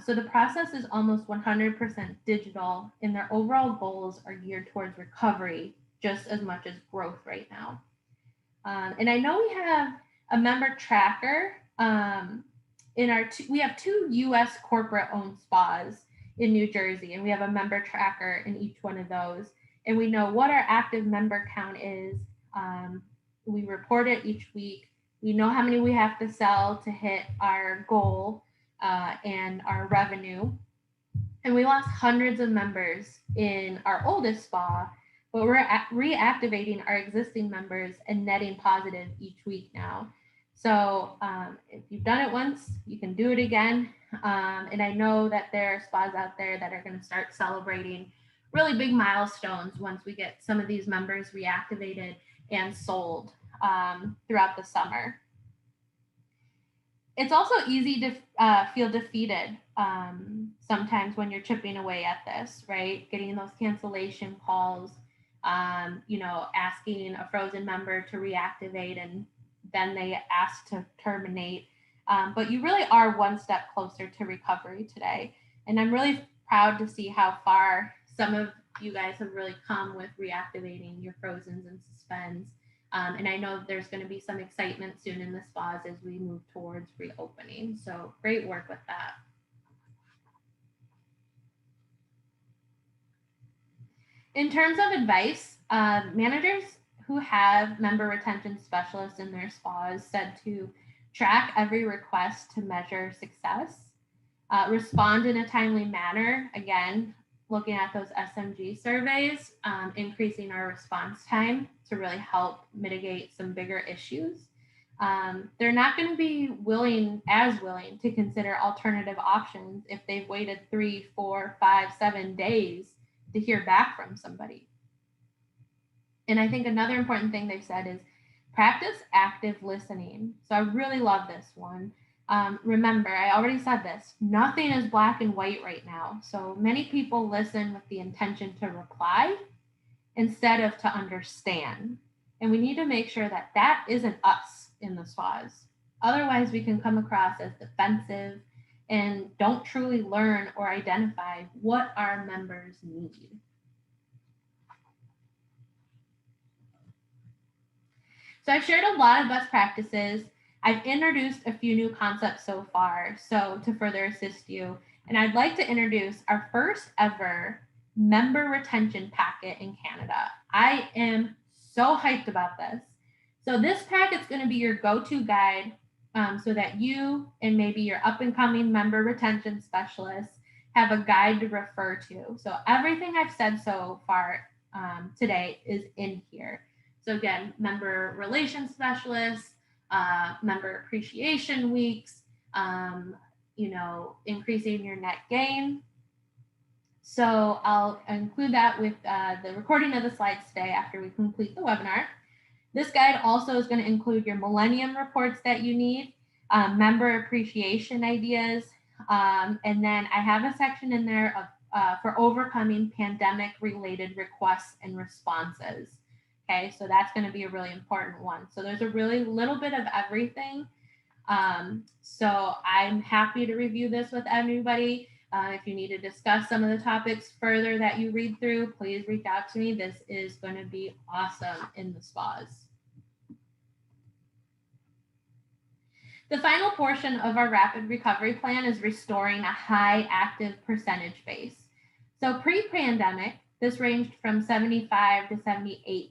So the process is almost 100% digital, and their overall goals are geared towards recovery just as much as growth right now. And I know we have a member tracker we have 2 US corporate-owned spas in New Jersey, and we have a member tracker in each one of those. And we know what our active member count is. We report it each week. We know how many we have to sell to hit our goal and our revenue. And we lost hundreds of members in our oldest spa, but we're reactivating our existing members and netting positive each week now. So if you've done it once, you can do it again. And I know that there are spas out there that are going to start celebrating really big milestones once we get some of these members reactivated and sold throughout the summer. It's also easy to feel defeated sometimes when you're chipping away at this, right? Getting those cancellation calls, asking a frozen member to reactivate and then they ask to terminate. But you really are one step closer to recovery today. And I'm really proud to see how far some of you guys have really come with reactivating your frozens and suspends. And I know there's going to be some excitement soon in the spas as we move towards reopening. So great work with that. In terms of advice, managers who have member retention specialists in their spas said to track every request to measure success, respond in a timely manner, again, looking at those SMG surveys, increasing our response time to really help mitigate some bigger issues. They're not going to be willing to consider alternative options if they've waited 3, 4, 5, 7 days to hear back from somebody. And I think another important thing they've said is practice active listening. So I really love this one. Remember, I already said this, nothing is black and white right now. So many people listen with the intention to reply instead of to understand. And we need to make sure that that isn't us in the spas. Otherwise, we can come across as defensive and don't truly learn or identify what our members need. So I've shared a lot of best practices. I've introduced a few new concepts so far, so to further assist you. And I'd like to introduce our first ever member retention packet in Canada. I am so hyped about this. So this packet's going to be your go-to guide so that you and maybe your up-and-coming member retention specialist have a guide to refer to. So everything I've said so far today is in here. So again, member relations specialists, member appreciation weeks, increasing your net gain. So I'll include that with the recording of the slides today after we complete the webinar. This guide also is going to include your Millennium reports that you need, member appreciation ideas, and then I have a section in there of for overcoming pandemic-related requests and responses. Okay, so that's going to be a really important one. So there's a really little bit of everything. So I'm happy to review this with everybody. If you need to discuss some of the topics further that you read through, please reach out to me. This is going to be awesome in the spas. The final portion of our rapid recovery plan is restoring a high active percentage base. So pre-pandemic, this ranged from 75 to 78%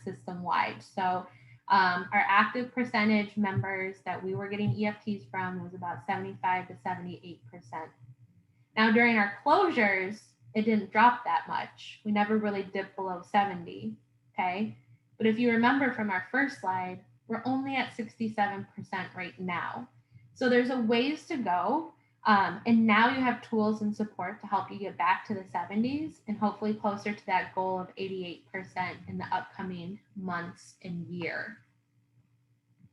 system-wide. So our active percentage members that we were getting EFTs from was about 75 to 78%. Now, during our closures, it didn't drop that much. We never really dipped below 70, okay? But if you remember from our first slide, we're only at 67% right now. So there's a ways to go. And now you have tools and support to help you get back to the 70s and hopefully closer to that goal of 88% in the upcoming months and year.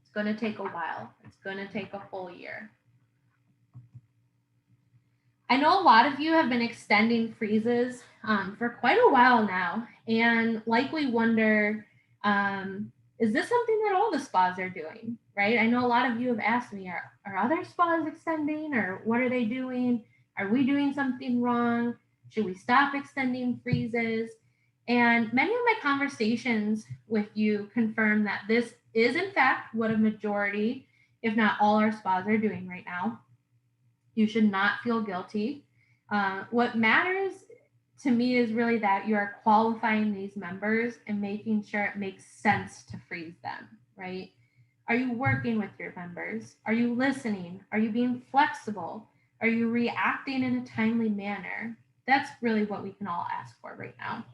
It's going to take a while. It's going to take a full year. I know a lot of you have been extending freezes for quite a while now and likely wonder, is this something that all the spas are doing, right? I know a lot of you have asked me, are other spas extending or what are they doing? Are we doing something wrong? Should we stop extending freezes? And many of my conversations with you confirm that this is in fact what a majority, if not all our spas are doing right now. You should not feel guilty. What matters to me is really that you are qualifying these members and making sure it makes sense to freeze them, right? Are you working with your members? Are you listening? Are you being flexible? Are you reacting in a timely manner? That's really what we can all ask for right now.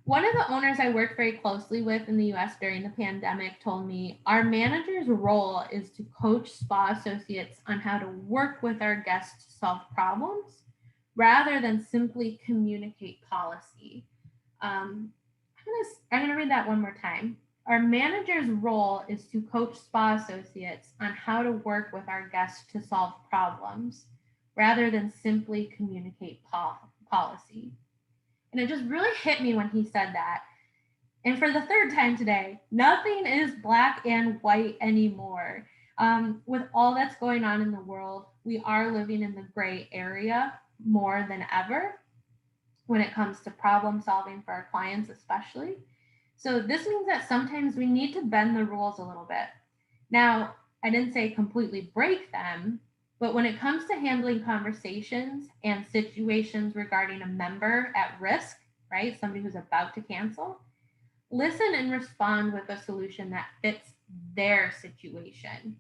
One of the owners I worked very closely with in the US during the pandemic told me our manager's role is to coach spa associates on how to work with our guests to solve problems rather than simply communicate policy. I'm going to read that one more time. Our manager's role is to coach spa associates on how to work with our guests to solve problems rather than simply communicate policy. And it just really hit me when he said that. And for the third time today, nothing is black and white anymore. With all that's going on in the world, we are living in the gray area more than ever when it comes to problem solving for our clients, especially. So this means that sometimes we need to bend the rules a little bit. Now, I didn't say completely break them, but when it comes to handling conversations and situations regarding a member at risk, right, somebody who's about to cancel, listen and respond with a solution that fits their situation.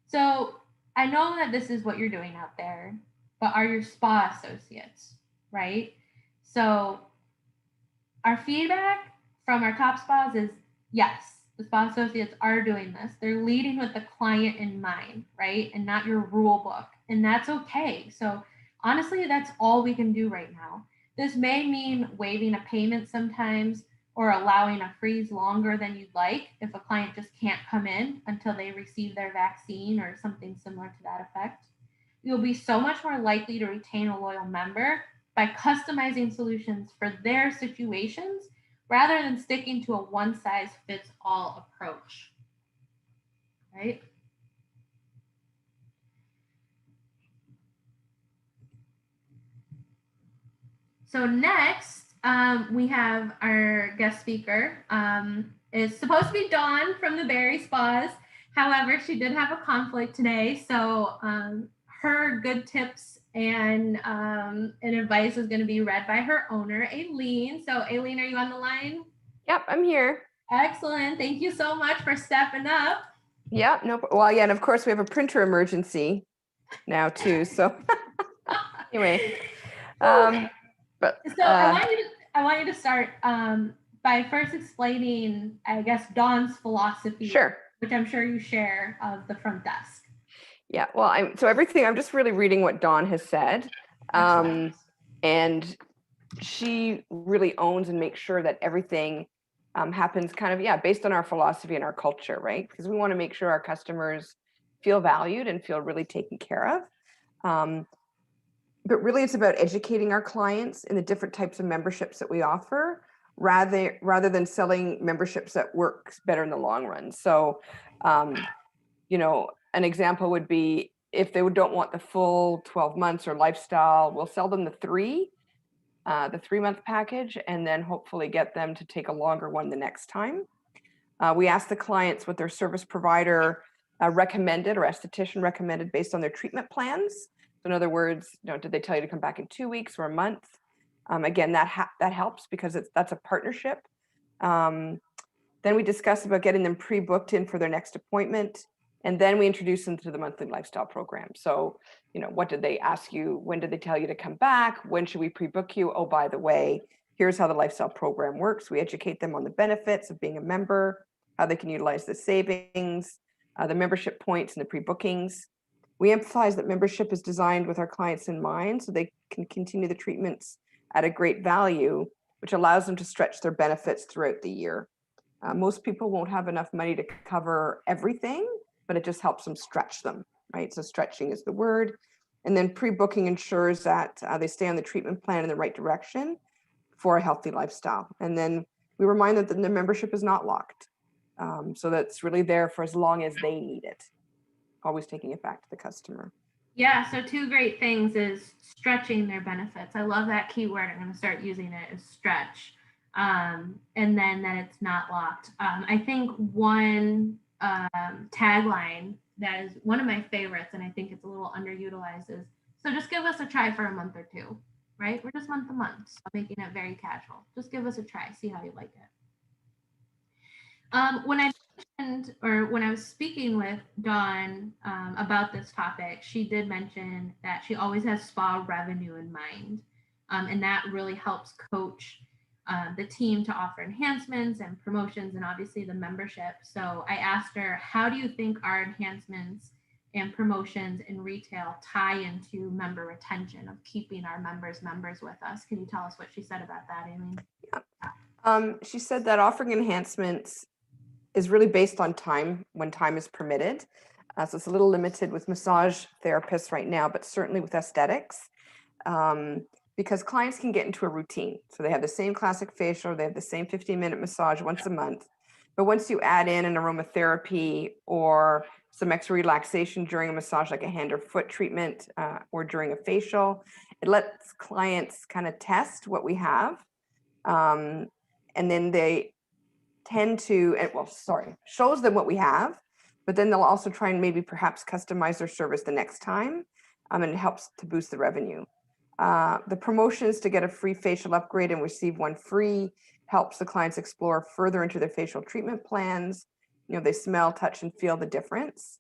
So I know that this is what you're doing out there, but are your spa associates, right? So our feedback from our top spas is yes, the spa associates are doing this. They're leading with the client in mind, right? And not your rule book. And that's okay. So honestly, that's all we can do right now. This may mean waiving a payment sometimes or allowing a freeze longer than you'd like if a client just can't come in until they receive their vaccine or something similar to that effect. You'll be so much more likely to retain a loyal member by customizing solutions for their situations rather than sticking to a one-size-fits-all approach, right? So next, we have our guest speaker. It's supposed to be Dawn from the Berry Spas. However, she did have a conflict today, so her good tips and advice is going to be read by her owner, Aileen. So, Aileen, are you on the line? Yep, I'm here. Excellent. Thank you so much for stepping up. Yep, no, well, yeah, and of course we have a printer emergency now too. So anyway, but so I want you to start by first explaining, I guess, Dawn's philosophy, sure, which I'm sure you share, of the front desk. Yeah, well, I'm just really reading what Dawn has said, and she really owns and makes sure that everything happens kind of based on our philosophy and our culture, right? Because we want to make sure our customers feel valued and feel really taken care of. But really, it's about educating our clients in the different types of memberships that we offer, rather than selling memberships that works better in the long run. So, an example would be if they don't want the full 12 months or lifestyle, we'll sell them the 3-month package, and then hopefully get them to take a longer one the next time. We ask the clients what their service provider recommended or esthetician recommended based on their treatment plans. So in other words, did they tell you to come back in 2 weeks or a month? Again, that helps because that's a partnership. Then we discuss about getting them pre-booked in for their next appointment. And then we introduce them to the monthly lifestyle program. So, what did they ask you? When did they tell you to come back? When should we pre-book you? Oh, by the way, here's how the lifestyle program works. We educate them on the benefits of being a member, how they can utilize the savings, the membership points, and the pre-bookings. We emphasize that membership is designed with our clients in mind so they can continue the treatments at a great value, which allows them to stretch their benefits throughout the year. Most people won't have enough money to cover everything, but it just helps them stretch them, right? So stretching is the word. And then pre-booking ensures that they stay on the treatment plan in the right direction for a healthy lifestyle. And then we remind them that the membership is not locked. So that's really there for as long as they need it. Always taking it back to the customer. Yeah, so 2 great things is stretching their benefits. I love that keyword. I'm going to start using it, is stretch. And then that it's not locked. I think one tagline that is one of my favorites, and I think it's a little underutilized, is, so just give us a try for a month or two, right? We're just month to month, so making it very casual. Just give us a try, see how you like it. When I mentioned, or when I was speaking with Dawn about this topic, she did mention that she always has spa revenue in mind, and that really helps coach the team to offer enhancements and promotions, and obviously the membership. So I asked her, how do you think our enhancements and promotions in retail tie into member retention, of keeping our members with us? Can you tell us what she said about that, Aileen? She said that offering enhancements is really based on time, when time is permitted. So it's a little limited with massage therapists right now, but certainly with aesthetics, because clients can get into a routine. So they have the same classic facial, they have the same 15-minute massage once a month. But once you add in an aromatherapy or some extra relaxation during a massage, like a hand or foot treatment, or during a facial, it lets clients kind of test what we have. And then they tend to, shows them what we have, but then they'll also try and maybe perhaps customize their service the next time, and it helps to boost the revenue. The promotions to get a free facial upgrade and receive one free helps the clients explore further into their facial treatment plans. They smell, touch, and feel the difference.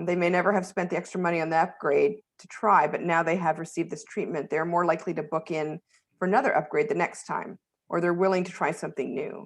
They may never have spent the extra money on the upgrade to try, but now they have received this treatment, they're more likely to book in for another upgrade the next time, or they're willing to try something new.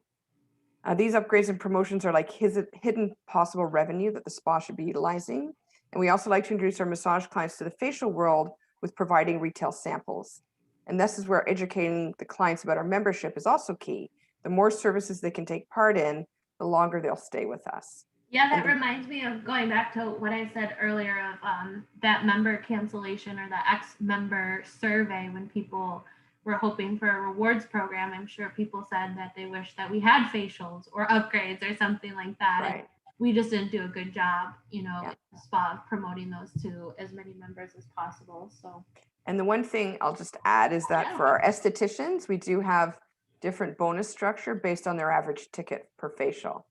These upgrades and promotions are like hidden possible revenue that the spa should be utilizing. And we also like to introduce our massage clients to the facial world with providing retail samples. And this is where educating the clients about our membership is also key. The more services they can take part in, the longer they'll stay with us. Yeah, that reminds me of going back to what I said earlier of that member cancellation or the ex-member survey, when people we're hoping for a rewards program. I'm sure people said that they wish that we had facials or upgrades or something like that. Right. And we just didn't do a good job, you know, Yeah. in the spa of promoting those to as many members as possible. So, And the one thing I'll just add is that Yeah. for our estheticians, we do have different bonus structure based on their average ticket per facial.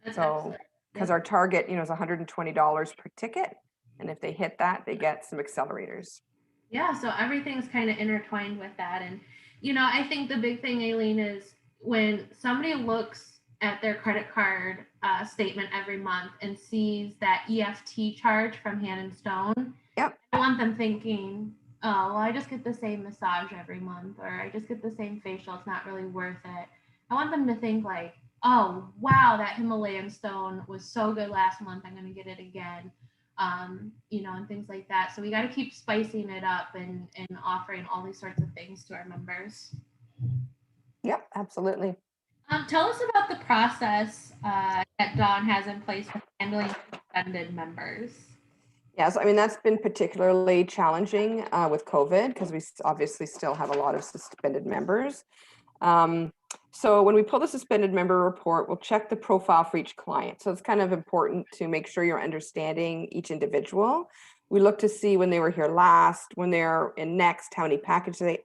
that's So, excellent. because Yep. our target, you know, is $120 per ticket. And if they hit that, they get some accelerators. Yeah, so everything's kind of intertwined with that. And, you know, I think the big thing, Aileen, is when somebody looks at their credit card statement every month and sees that EFT charge from Hand and Stone, Yep. I want them thinking, oh, well, I just get the same massage every month, or I just get the same facial. It's not really worth it. I want them to think like, oh, wow, that Himalayan stone was so good last month. I'm going to get it again. You know, and things like that. So we got to keep spicing it up and offering all these sorts of things to our members. Yep, absolutely. Tell us about the process that Dawn has in place for handling suspended members. Yes, I mean, that's been particularly challenging with COVID because we obviously still have a lot of suspended members. So when we pull the suspended member report, we'll check the profile for each client. So it's kind of important to make sure you're understanding each individual. We look to see when they were here last, when they're in next, how many packages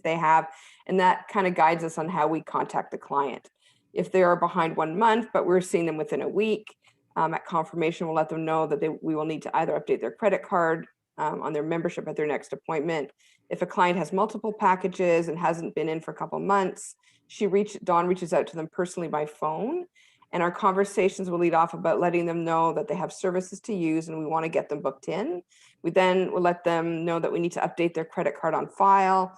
they have, and that kind of guides us on how we contact the client. If they are behind 1 month, but we're seeing them within a week, at confirmation, we'll let them know that we will need to either update their credit card on their membership at their next appointment. If a client has multiple packages and hasn't been in for a couple months, Dawn reaches out to them personally by phone, and our conversations will lead off about letting them know that they have services to use and we want to get them booked in. We then will let them know that we need to update their credit card on file.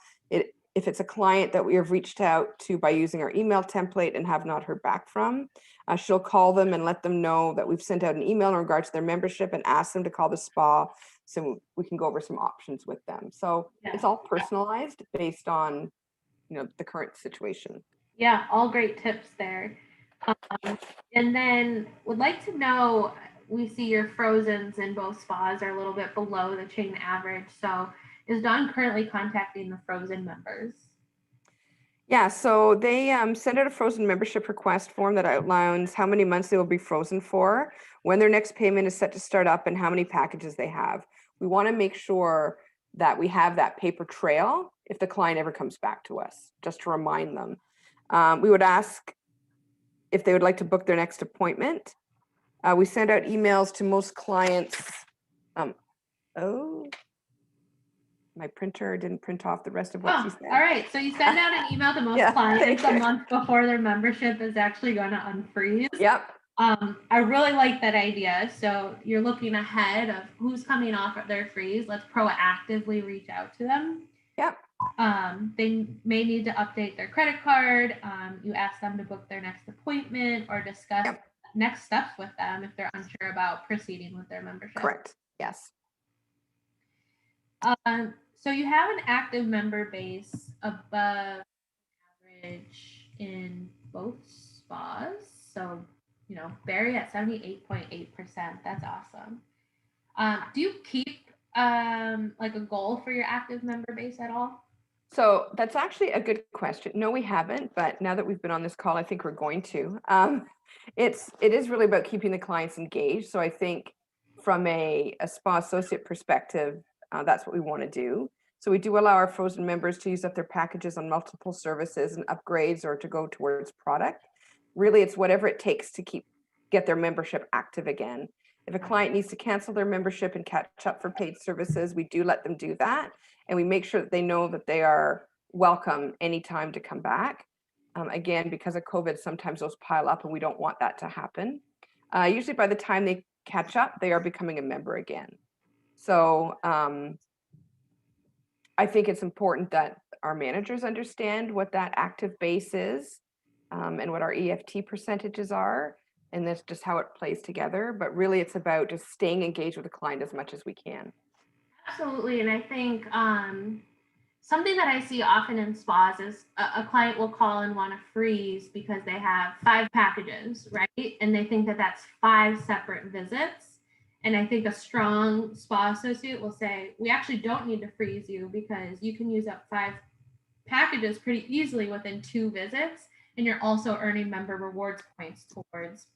If it's a client that we have reached out to by using our email template and have not heard back from, she'll call them and let them know that we've sent out an email in regard to their membership and ask them to call the spa so we can go over some options with them. So it's all personalized based on, you know, the current situation. Yeah, all great tips there. And then would like to know, we see your frozens in both spas are a little bit below the chain average. So is Dawn currently contacting the frozen members? Yeah, so they send out a frozen membership request form that outlines how many months they will be frozen for, when their next payment is set to start up, and how many packages they have. We want to make sure that we have that paper trail if the client ever comes back to us, just to remind them. We would ask if they would like to book their next appointment. We send out emails to most clients. My printer didn't print off the rest of what she said. All right. So you send out an email to most clients a month before their membership is actually going to unfreeze. Yep. I really like that idea. So you're looking ahead of who's coming off of their freeze. Let's proactively reach out to them. Yep. They may need to update their credit card. You ask them to book their next appointment or discuss next steps with them if they're unsure about proceeding with their membership. Correct. Yes. So you have an active member base above average in both spas. So, you know, Barry at 78.8%. That's awesome. Do you keep like a goal for your active member base at all? So that's actually a good question. No, we haven't, but now that we've been on this call, I think we're going to. It is really about keeping the clients engaged. So I think from a spa associate perspective, that's what we want to do. So we do allow our frozen members to use up their packages on multiple services and upgrades or to go towards product. Really, it's whatever it takes to get their membership active again. If a client needs to cancel their membership and catch up for paid services, we do let them do that. And we make sure that they know that they are welcome anytime to come back. Again, because of COVID, sometimes those pile up and we don't want that to happen. Usually by the time they catch up, they are becoming a member again. So I think it's important that our managers understand what that active base is and what our EFT percentages are. And that's just how it plays together. But really, it's about just staying engaged with the client as much as we can. Absolutely. And I think something that I see often in spas is a client will call and want to freeze because they have 5 packages, right? And they think that that's 5 separate visits. And I think a strong spa associate will say, we actually don't need to freeze you because you can use up 5 packages pretty easily within 2 visits, and you're also earning member rewards points towards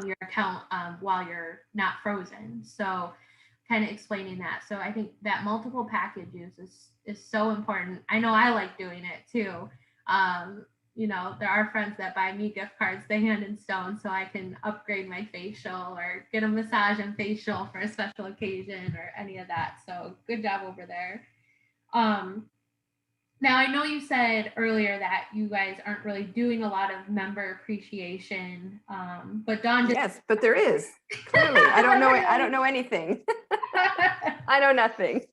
your account while you're not frozen. So kind of explaining that. So I think that multiple package use is so important. I know I like doing it too. You know, there are friends that buy me gift cards, they hand in stone, so I can upgrade my facial or get a massage and facial for a special occasion or any of that. So good job over there. Now, I know you said earlier that you guys aren't really doing a lot of member appreciation, but Dawn just Yes, but there is. Clearly, I don't know. I don't know anything. I know nothing.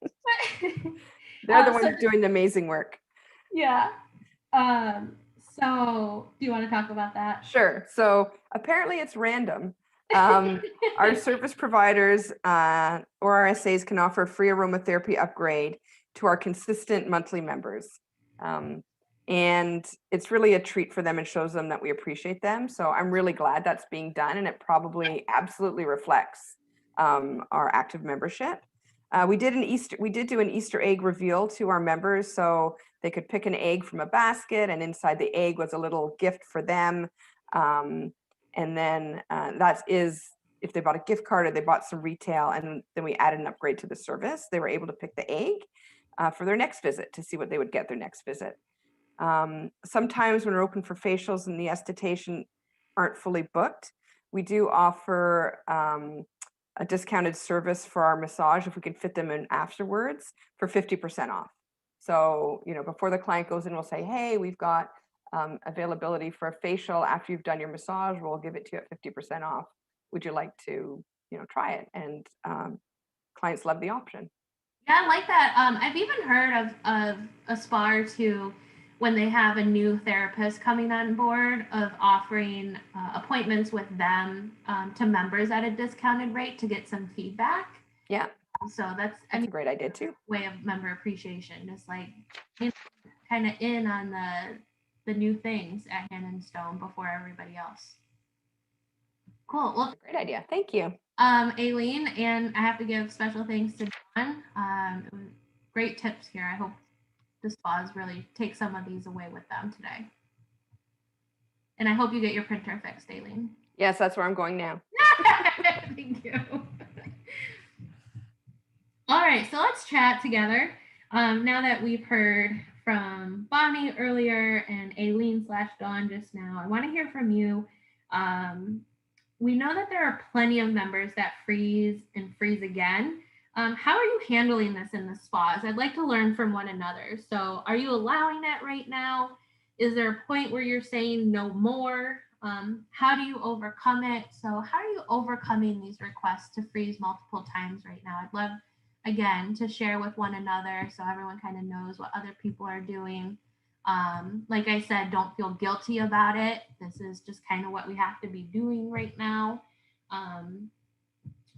They're the ones doing the amazing work. Yeah. So do you want to talk about that? Sure. So apparently it's random. Our service providers or RSAs can offer a free aromatherapy upgrade to our consistent monthly members. And it's really a treat for them and shows them that we appreciate them. So I'm really glad that's being done, and it probably absolutely reflects our active membership. We did do an Easter egg reveal to our members, so they could pick an egg from a basket, and inside the egg was a little gift for them. And then that is if they bought a gift card or they bought some retail, and then we added an upgrade to the service, they were able to pick the egg for their next visit to see what they would get their next visit. Sometimes when we're open for facials and the esthetician aren't fully booked, we do offer a discounted service for our massage if we can fit them in afterwards for 50% off. So, you know, before the client goes in, we'll say, hey, we've got availability for a facial after you've done your massage. We'll give it to you at 50% off. Would you like to, you know, try it? And clients love the option. Yeah, I like that. I've even heard of a spa or two when they have a new therapist coming on board of offering appointments with them to members at a discounted rate to get some feedback. Yeah. So that's a great idea too. Way of member appreciation, just like kind of in on the new things at Hand and Stone before everybody else. Cool. Well, great idea. Thank you. Aileen, and I have to give special thanks to Dawn. Great tips here. I hope the spas really take some of these away with them today. And I hope you get your printer fixed, Aileen. Yes, that's where I'm going now. Thank you. All right, so let's chat together. Now that we've heard from Bonnie earlier and Aileen / Dawn just now, I want to hear from you. We know that there are plenty of members that freeze and freeze again. How are you handling this in the spas? I'd like to learn from one another. So are you allowing it right now? Is there a point where you're saying no more? How do you overcome it? So how are you overcoming these requests to freeze multiple times right now? I'd love, again, to share with one another so everyone kind of knows what other people are doing. Like I said, don't feel guilty about it. This is just kind of what we have to be doing right now.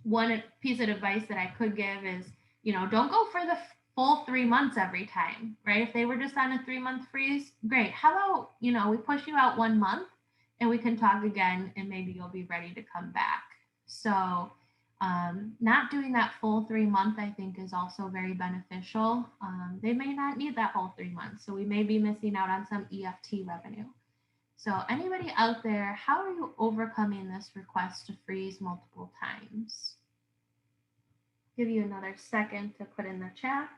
One piece of advice that I could give is, you know, don't go for the full 3 months every time, right? If they were just on a 3-month freeze, great. How about, you know, we push you out 1 month and we can talk again and maybe you'll be ready to come back. So not doing that full 3 month, I think, is also very beneficial. They may not need that whole 3 months, so we may be missing out on some EFT revenue. So anybody out there, how are you overcoming this request to freeze multiple times? Give you another second to put in the chat.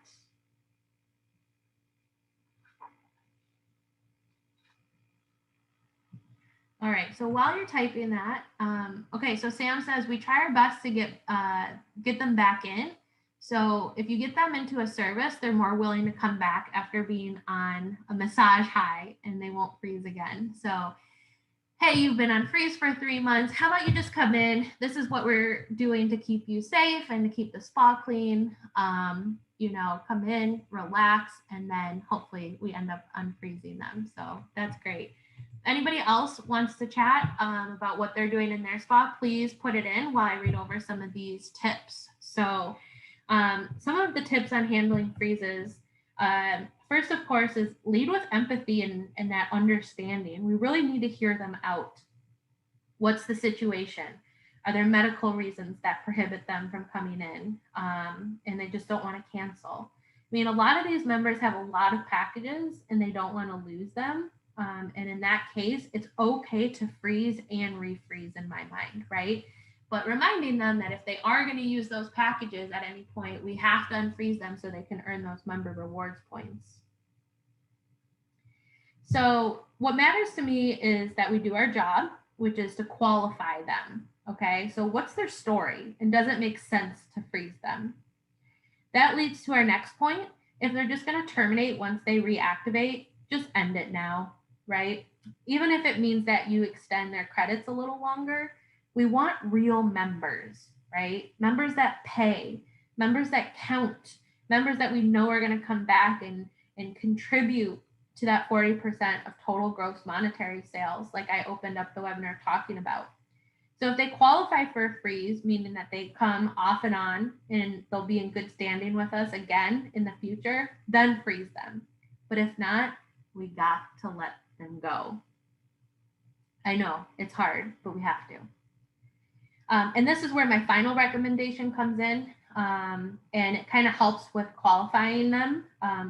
All right, so while you're typing that, okay, so Sam says we try our best to get them back in. So if you get them into a service, they're more willing to come back after being on a massage high and they won't freeze again. So, hey, you've been on freeze for 3 months. How about you just come in? This is what we're doing to keep you safe and to keep the spa clean. You know, come in, relax, and then hopefully we end up unfreezing them. So that's great. Anybody else wants to chat about what they're doing in their spa, please put it in while I read over some of these tips. So some of the tips on handling freezes, first, of course, is lead with empathy and that understanding. We really need to hear them out. What's the situation? Are there medical reasons that prohibit them from coming in and they just don't want to cancel? mean, a lot of these members have a lot of packages and they don't want to lose them. And in that case, it's okay to freeze and refreeze in my mind, right? But reminding them that if they are going to use those packages at any point, we have to unfreeze them so they can earn those member rewards points. So what matters to me is that we do our job, which is to qualify them. Okay, so what's their story and does it make sense to freeze them? That leads to our next point. If they're just going to terminate once they reactivate, just end it now, right? Even if it means that you extend their credits a little longer, we want real members, right? Members that pay, members that count, members that we know are going to come back and contribute to that 40% of total gross monetary sales, like I opened up the webinar talking about. So if they qualify for a freeze, meaning that they come off and on and they'll be in good standing with us again in the future, then freeze them. But if not, we got to let them go. I know it's hard, but we have to. And this is where my final recommendation comes in. And it kind of helps with qualifying them,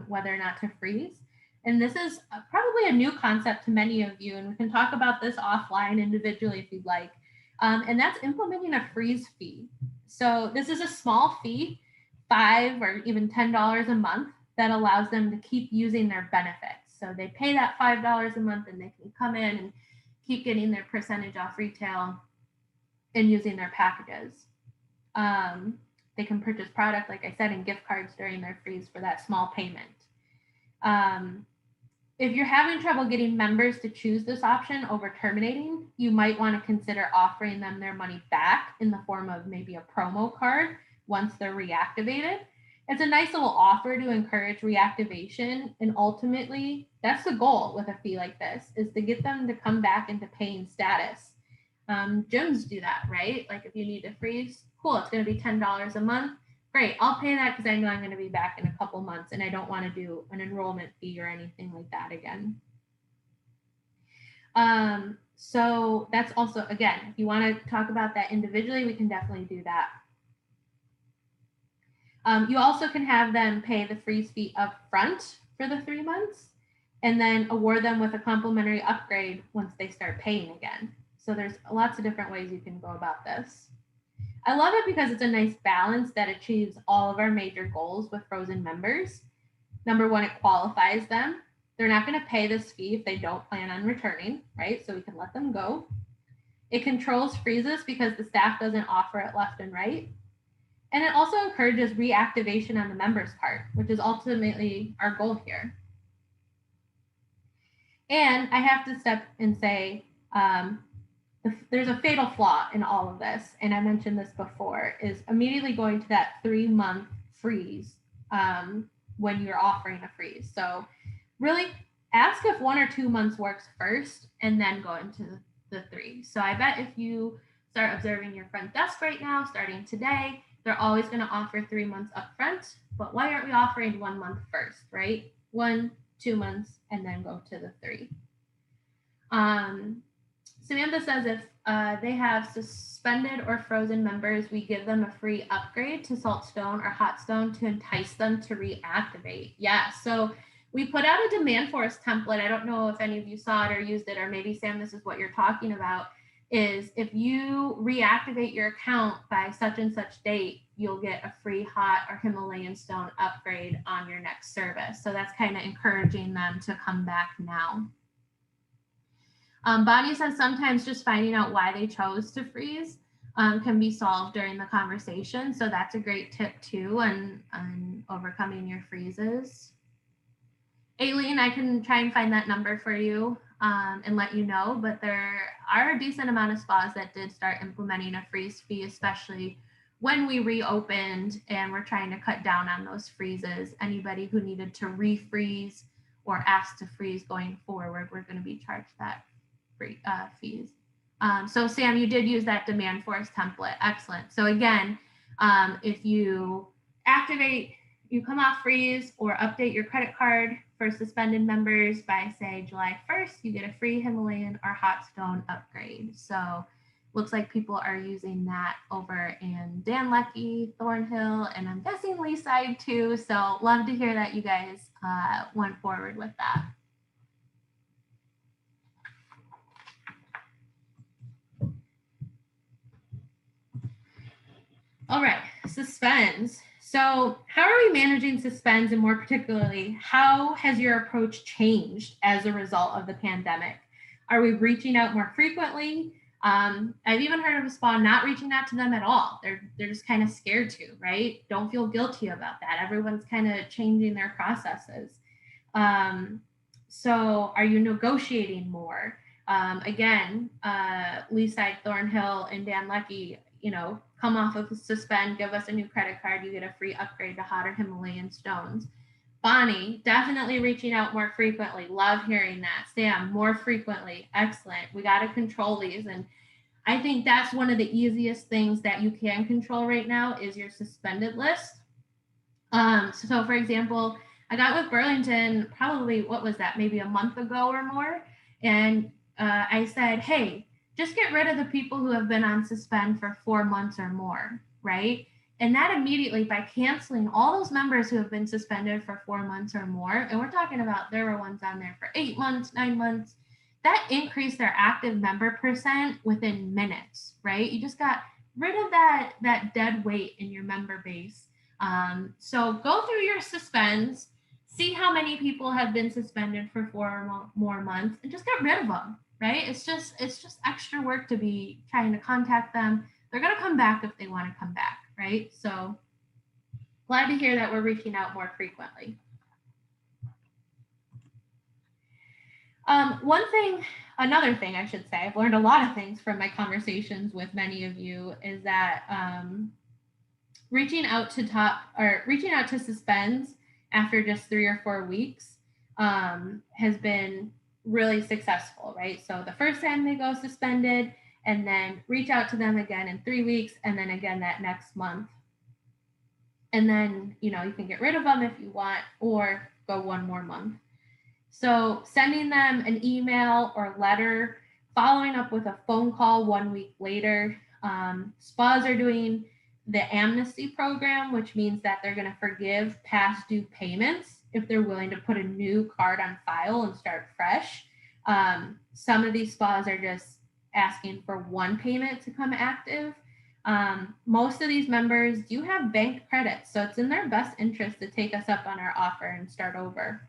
whether or not to freeze. And this is probably a new concept to many of you, and we can talk about this offline individually if you'd like. And that's implementing a freeze fee. So this is a small fee, $5 or even $10 a month, that allows them to keep using their benefits. So they pay that $5 a month and they can come in and keep getting their percentage off retail and using their packages. They can purchase product, like I said, and gift cards during their freeze for that small payment. If you're having trouble getting members to choose this option over terminating, you might want to consider offering them their money back in the form of maybe a promo card once they're reactivated. It's a nice little offer to encourage reactivation. And ultimately, that's the goal with a fee like this, is to get them to come back into paying status. Gyms do that, right? Like if you need to freeze, cool, it's going to be $10 a month. Great, I'll pay that because I know I'm going to be back in a couple months and I don't want to do an enrollment fee or anything like that again. So that's also, again, if you want to talk about that individually, we can definitely do that. You also can have them pay the freeze fee up front for the 3 months and then award them with a complimentary upgrade once they start paying again. So there's lots of different ways you can go about this. I love it because it's a nice balance that achieves all of our major goals with frozen members. Number one, it qualifies them. They're not going to pay this fee if they don't plan on returning, right? So we can let them go. It controls freezes because the staff doesn't offer it left and right. And it also encourages reactivation on the member's part, which is ultimately our goal here. And I have to step and say, there's a fatal flaw in all of this, and I mentioned this before, is immediately going to that 3-month freeze when you're offering a freeze. So really ask if 1 or 2 months works first and then go into the 3. So I bet if you start observing your front desk right now, starting today, they're always going to offer 3 months up front, but why aren't we offering 1 month first, right? 1, 2 months, and then go to the 3. Samantha says if they have suspended or frozen members, we give them a free upgrade to Saltstone or Hotstone to entice them to reactivate. Yeah, so we put out a demand force template. I don't know if any of you saw it or used it, or maybe Sam, this is what you're talking about, is if you reactivate your account by such and such date, you'll get a free hot or Himalayan stone upgrade on your next service. So that's kind of encouraging them to come back now. Bonnie says sometimes just finding out why they chose to freeze can be solved during the conversation. So that's a great tip too on overcoming your freezes. Aileen, I can try and find that number for you and let you know, but there are a decent amount of spas that did start implementing a freeze fee, especially when we reopened and we're trying to cut down on those freezes. Anybody who needed to refreeze or ask to freeze going forward, we're going to be charged that free fees. So Sam, you did use that demand force template. Excellent. So again, if you activate, you come off freeze or update your credit card for suspended members by say July 1st, you get a free Himalayan or Hot Stone upgrade. So looks like people are using that over in Dan Lucky, Thornhill, and I'm guessing Leaside too. So love to hear that you guys went forward with that. All right, Suspense. So how are we managing Suspense, and more particularly, how has your approach changed as a result of the pandemic? Are we reaching out more frequently? I've even heard of a spa not reaching out to them at all. They're just kind of scared to, right? Don't feel guilty about that. Everyone's kind of changing their processes. So are you negotiating more? Again, Leaside, Thornhill, and Dan Lucky, come off of Suspend, give us a new credit card, you get a free upgrade to hotter Himalayan stones. Bonnie, definitely reaching out more frequently. Love hearing that. Sam, more frequently. Excellent. We got to control these. And I think that's one of the easiest things that you can control right now is your suspended list. So for example, I got with Burlington probably, what was that, maybe a month ago or more. And I said, hey, just get rid of the people who have been on suspend for 4 months or more, right? And that immediately, by canceling all those members who have been suspended for 4 months or more, and we're talking about there were ones on there for 8 months, 9 months, that increased their active member percent within minutes, right? You just got rid of that dead weight in your member base. So go through your suspends, see how many people have been suspended for 4 more months, and just get rid of them, right? It's just extra work to be trying to contact them. They're going to come back if they want to come back, right? So glad to hear that we're reaching out more frequently. Another thing I should say, I've learned a lot of things from my conversations with many of you, is that reaching out to Suspense after just 3 or 4 weeks has been really successful, right? So the first time they go suspended, and then reach out to them again in 3 weeks, and then again that next month. And then, you can get rid of them if you want, or go 1 more month. So sending them an email or letter, following up with a phone call 1 week later. Spas are doing the amnesty program, which means that they're going to forgive past due payments if they're willing to put a new card on file and start fresh. Some of these spas are just asking for 1 payment to come active. Most of these members do have banked credits, so it's in their best interest to take us up on our offer and start over.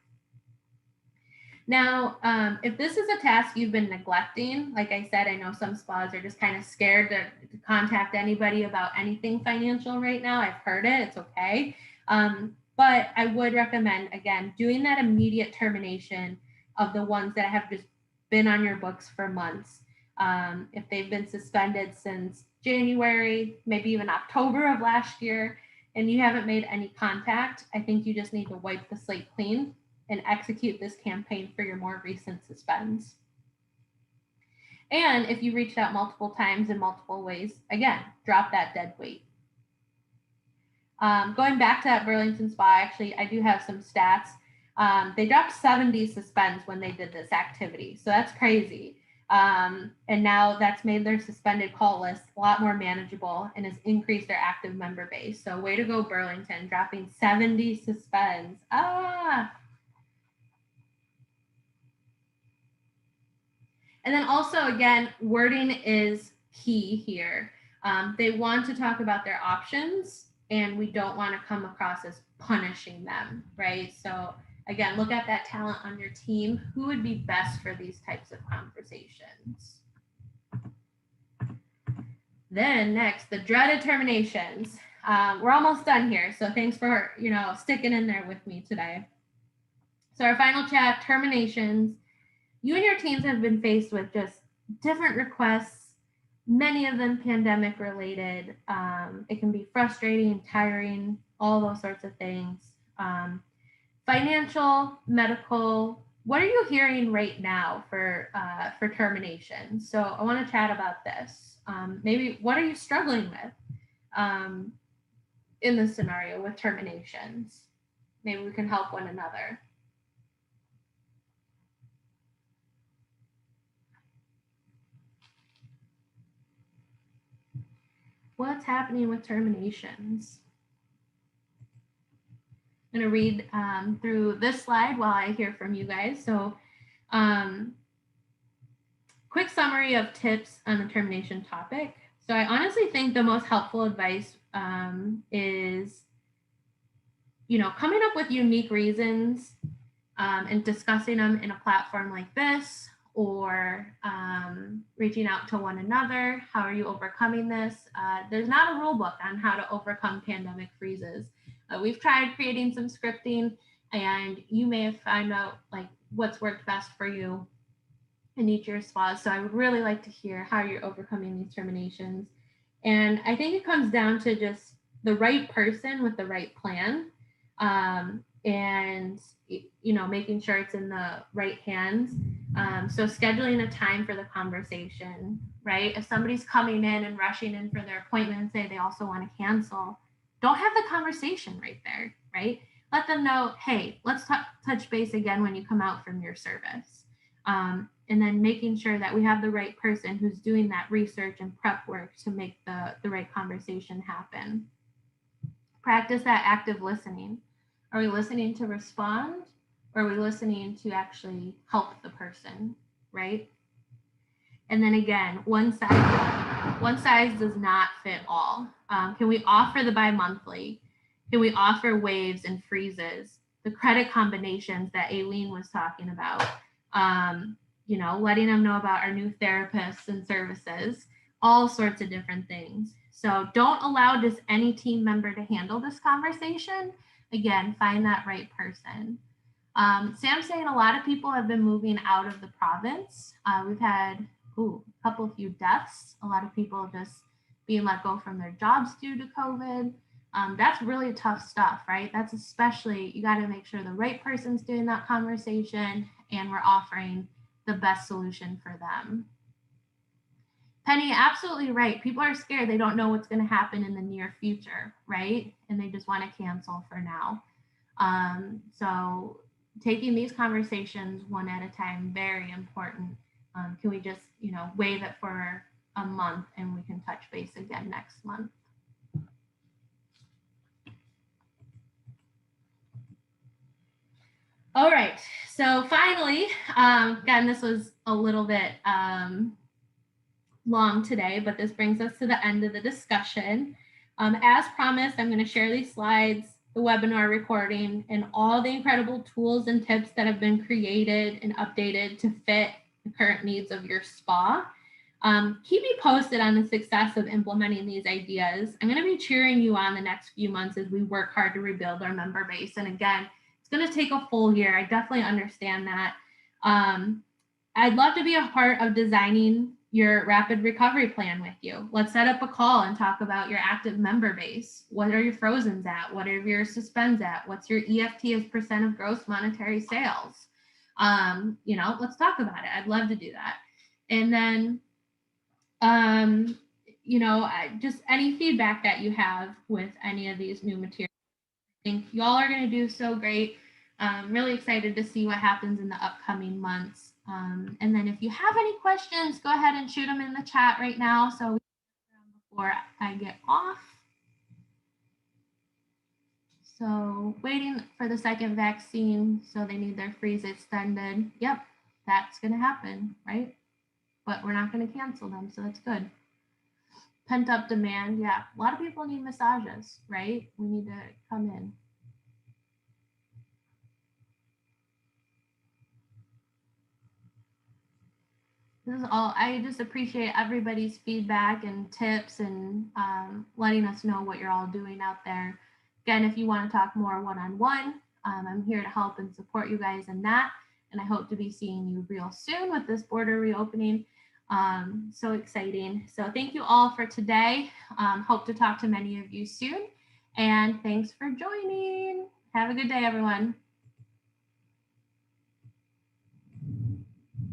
Now, if this is a task you've been neglecting, like I said, I know some spas are just kind of scared to contact anybody about anything financial right now. I've heard it, it's okay. But I would recommend, again, doing that immediate termination of the ones that have just been on your books for months. If they've been suspended since January, maybe even October of last year, and you haven't made any contact, I think you just need to wipe the slate clean and execute this campaign for your more recent suspends. And if you reached out multiple times in multiple ways, again, drop that dead weight. Going back to that Burlington spa, actually, I do have some stats. They dropped 70 suspends when they did this activity. So that's crazy. And now that's made their suspended call list a lot more manageable and has increased their active member base. So way to go, Burlington, dropping 70 suspends. And then also, again, wording is key here. They want to talk about their options, and we don't want to come across as punishing them, right? So again, look at that talent on your team. Who would be best for these types of conversations? Then next, the dreaded terminations. We're almost done here, so thanks for sticking in there with me today. So our final chat, terminations. You and your teams have been faced with just different requests, many of them pandemic related. It can be frustrating, tiring, all those sorts of things. Financial, medical, what are you hearing right now for termination? So I want to chat about this. Maybe what are you struggling with in this scenario with terminations? Maybe we can help one another. what's happening with terminations? I'm going to read through this slide while I hear from you guys. So quick summary of tips on the termination topic. So I honestly think the most helpful advice is, coming up with unique reasons and discussing them in a platform like this, or reaching out to one another. How are you overcoming this? There's not a rule book on how to overcome pandemic freezes. We've tried creating some scripting, and you may have found out like what's worked best for you in each of your spas. So I would really like to hear how you're overcoming these terminations. And I think it comes down to just the right person with the right plan, and making sure it's in the right hands. So scheduling a time for the conversation, right? If somebody's coming in and rushing in for their appointment and say they also want to cancel, don't have the conversation right there, right? Let them know, hey, let's touch base again when you come out from your service. And then making sure that we have the right person who's doing that research and prep work to make the right conversation happen. Practice that active listening. Are we listening to respond, or are we listening to actually help the person, right? And then again, one size does not fit all. Can we offer the bi-monthly? Can we offer waves and freezes? The credit combinations that Aileen was talking about, letting them know about our new therapists and services, all sorts of different things. So don't allow just any team member to handle this conversation. Again, find that right person. Sam's saying a lot of people have been moving out of the province. We've had a few deaths. A lot of people just being let go from their jobs due to COVID. That's really tough stuff, right? That's especially, you got to make sure the right person's doing that conversation and we're offering the best solution for them. Penny, absolutely right. People are scared. They don't know what's going to happen in the near future, right? And they just want to cancel for now. So taking these conversations one at a time, very important. Can we just, waive it for a month and we can touch base again next month? All right, so finally, again, this was a little bit long today, but this brings us to the end of the discussion. As promised, I'm going to share these slides, the webinar recording, and all the incredible tools and tips that have been created and updated to fit the current needs of your spa. Keep me posted on the success of implementing these ideas. I'm going to be cheering you on the next few months as we work hard to rebuild our member base. And again, it's going to take a full year. I definitely understand that. I'd love to be a part of designing your rapid recovery plan with you. Let's set up a call and talk about your active member base. What are your frozens at? What are your suspends at? What's your EFT as % of gross monetary sales? Let's talk about it. I'd love to do that. And then, just any feedback that you have with any of these new materials. I think y'all are going to do so great. I'm really excited to see what happens in the upcoming months. And then if you have any questions, go ahead and shoot them in the chat right now. So before I get off. So waiting for the second vaccine. So they need their freeze extended. Yep, that's going to happen, right? But we're not going to cancel them. So that's good. Pent up demand. Yeah, a lot of people need massages, right? We need to come in. This is all. I just appreciate everybody's feedback and tips and letting us know what you're all doing out there. Again, if you want to talk more one-on-one, I'm here to help and support you guys in that. And I hope to be seeing you real soon with this border reopening. So exciting. So thank you all for today. Hope to talk to many of you soon. And thanks for joining. Have a good day, everyone.